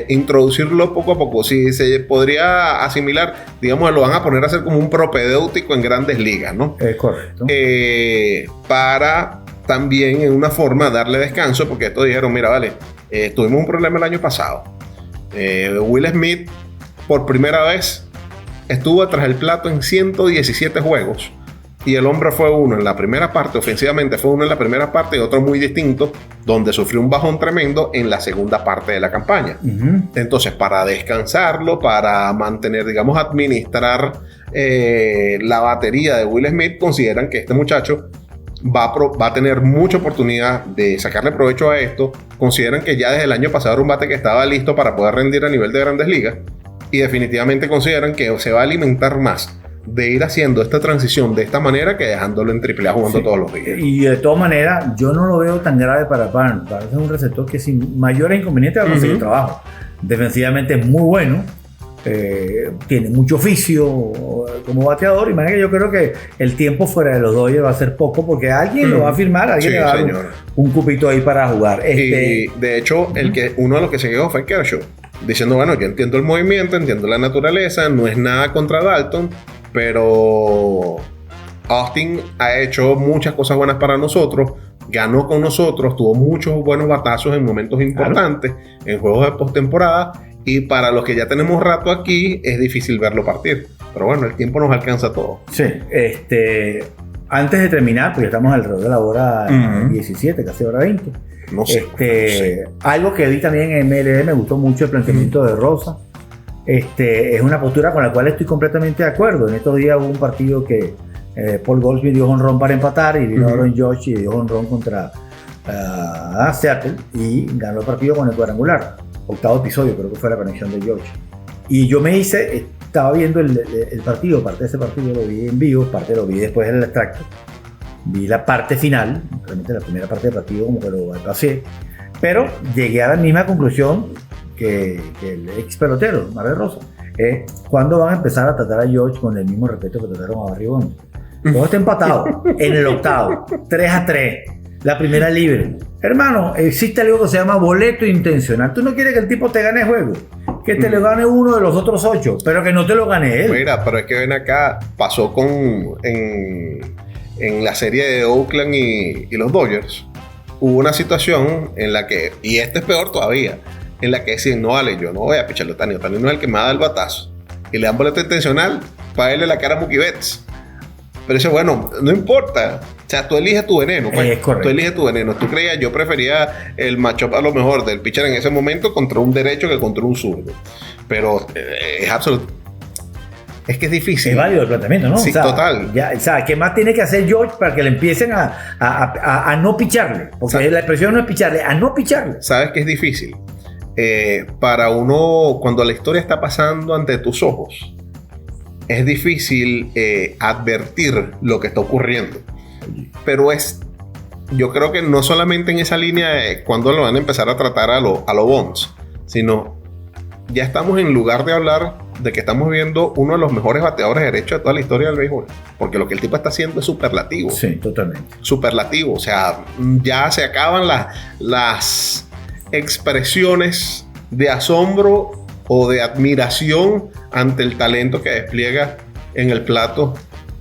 introducirlo poco a poco. Si se podría asimilar, digamos, lo van a poner a hacer como un propedéutico en grandes ligas, ¿no? Es correcto. Para también, en una forma, darle descanso, porque estos dijeron, mira, vale, tuvimos un problema el año pasado. Will Smith, por primera vez, estuvo tras el plato en 117 juegos. Y el hombre fue uno en la primera parte, ofensivamente fue uno en la primera parte y otro muy distinto, donde sufrió un bajón tremendo en la segunda parte de la campaña. Entonces, para descansarlo, para mantener, digamos, administrar la batería de Will Smith, consideran que este muchacho va a tener mucha oportunidad de sacarle provecho a esto. Consideran que ya desde el año pasado era un bate que estaba listo para poder rendir a nivel de grandes ligas, y definitivamente consideran que se va a alimentar más de ir haciendo esta transición de esta manera que dejándolo en AAA jugando todos los días. Y de todas maneras, yo no lo veo tan grave para Barnes. Barnes es un receptor que sin mayores inconvenientes va a conseguir trabajo. Defensivamente es muy bueno, tiene mucho oficio como bateador, y manera que yo creo que el tiempo fuera de los Dodgers va a ser poco, porque alguien lo va a firmar, alguien le va a dar un cupito ahí para jugar. Y de hecho, uno de los que se quedó fue Kershaw, diciendo, bueno, yo entiendo el movimiento, entiendo la naturaleza, no es nada contra Dalton, pero Austin ha hecho muchas cosas buenas para nosotros, ganó con nosotros, tuvo muchos buenos batazos en momentos importantes, en juegos de postemporada, y para los que ya tenemos rato aquí es difícil verlo partir, pero bueno, el tiempo nos alcanza a todos. Sí, antes de terminar, porque estamos alrededor de la hora 17, casi hora 20. No sé. Algo que vi también en MLB, me gustó mucho el planteamiento de Rosa. Es una postura con la cual estoy completamente de acuerdo. En estos días hubo un partido que Paul Goldschmidt dio honrón para empatar, y vino Aaron Judge y dio honrón contra Seattle y ganó el partido con el cuadrangular. 8º episodio, creo que fue la conexión de Judge. Y yo estaba viendo el partido, parte de ese partido lo vi en vivo, parte lo vi después en el extracto. Vi la parte final, realmente la primera parte del partido como que lo pasé, pero llegué a la misma conclusión que el ex pelotero, Marvel Rosa. ¿Cuándo van a empezar a tratar a George con el mismo respeto que trataron a Barry Bonds? Todo está empatado. En el octavo, 3-3. La primera libre. Hermano, existe algo que se llama boleto intencional. Tú no quieres que el tipo te gane el juego. Que te lo gane uno de los otros 8, pero que no te lo gane él. Mira, pero es que ven acá, pasó en la serie de Oakland y los Dodgers. Hubo una situación en la que, y este es peor todavía, en la que decían, no vale, yo no voy a picharle a Otani. Otani no es el que me da el batazo. Y le dan boleto intencional para darle la cara a Mookie Betts. Pero eso, bueno, no importa. O sea, tú eliges tu veneno. Pues. Es correcto. Tú eliges tu veneno. Tú creías, yo prefería el matchup a lo mejor del pitcher en ese momento contra un derecho que contra un zurdo. Pero es absoluto. Es que es difícil. Es válido el planteamiento, ¿no? Sí, o sea, total. Ya, o sea, ¿qué más tiene que hacer George para que le empiecen a no picharle? Porque ¿sabes? La expresión no es picharle, a no picharle. ¿Sabes qué es difícil? Para uno, cuando la historia está pasando ante tus ojos, es difícil advertir lo que está ocurriendo. Pero yo creo que no solamente en esa línea cuando lo van a empezar a tratar a lo Bonds, sino ya estamos en lugar de hablar de que estamos viendo uno de los mejores bateadores derechos de toda la historia del béisbol. Porque lo que el tipo está haciendo es superlativo. Sí, totalmente. Superlativo. O sea, ya se acaban las expresiones de asombro o de admiración ante el talento que despliega en el plato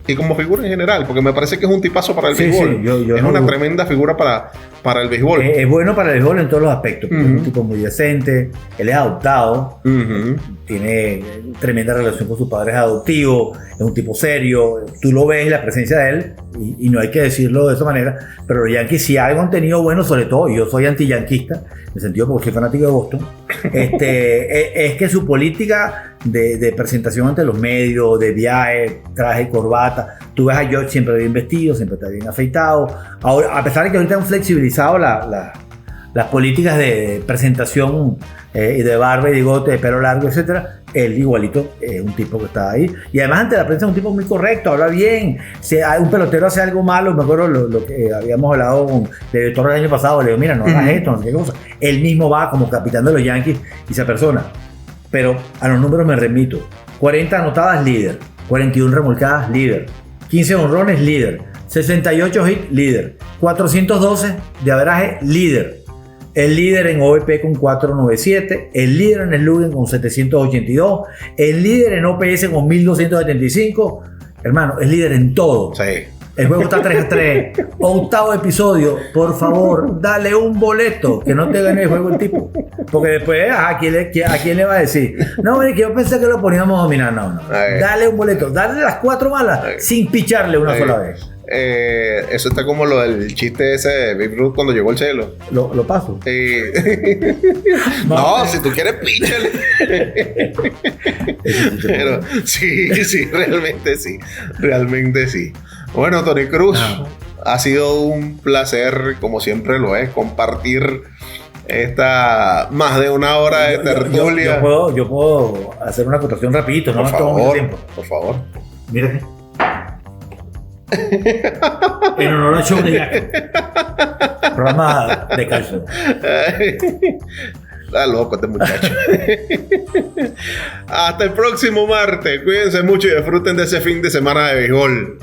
y como figura en general, porque me parece que es un tipazo para el béisbol. Sí, es una tremenda figura para el béisbol. Es bueno para el béisbol en todos los aspectos. Es un tipo muy decente, él es adoptado, tiene tremenda relación con sus padres adoptivos, es un tipo serio, tú lo ves, la presencia de él, y no hay que decirlo de esa manera, pero los Yankees si algo han tenido bueno, sobre todo, yo soy anti-yanquista, en el sentido porque soy fanático de Boston, es que su política de presentación ante los medios, de viaje, traje y corbata, tú ves a George siempre bien vestido, siempre está bien afeitado. Ahora, a pesar de que ahorita han flexibilizado las políticas de presentación y de barba y bigote, de pelo largo, etcétera, él igualito es un tipo que está ahí. Y además ante la prensa es un tipo muy correcto, habla bien. Si un pelotero hace algo malo, me acuerdo lo que habíamos hablado con el director el año pasado, le digo, mira, no hagas esto, no sé qué cosa. Él mismo va como capitán de los Yankees y se persona. Pero a los números me remito. 40 anotadas, líder. 41 remolcadas, líder. 15 honrones, líder. 68 hits, líder. 412 de averaje, líder. El líder en OVP con 497. El líder en slugging con 782. El líder en OPS con 1275. Hermano, es líder en todo. Sí. El juego está 3-3. Octavo episodio. Por favor, dale un boleto. Que no te gane el juego el tipo. Porque después, ¿a quién le va a decir? No, es que yo pensé que lo poníamos a dominar. No. Dale un boleto. Dale las 4 malas sin picharle una sola vez. Eso está como lo del chiste ese de Babe Ruth cuando llegó el cielo. Lo paso. No, si tú quieres, píchale. Pero sí, realmente sí. Bueno, Tony Cruz, ha sido un placer, como siempre lo es, compartir esta más de una hora de tertulia. Yo puedo hacer una acotación rapidito, no me tomo mucho tiempo. Por favor. Mírate. En honor al show de Jack. Programa de calcio. Está loco este muchacho. Hasta el próximo martes. Cuídense mucho y disfruten de ese fin de semana de béisbol.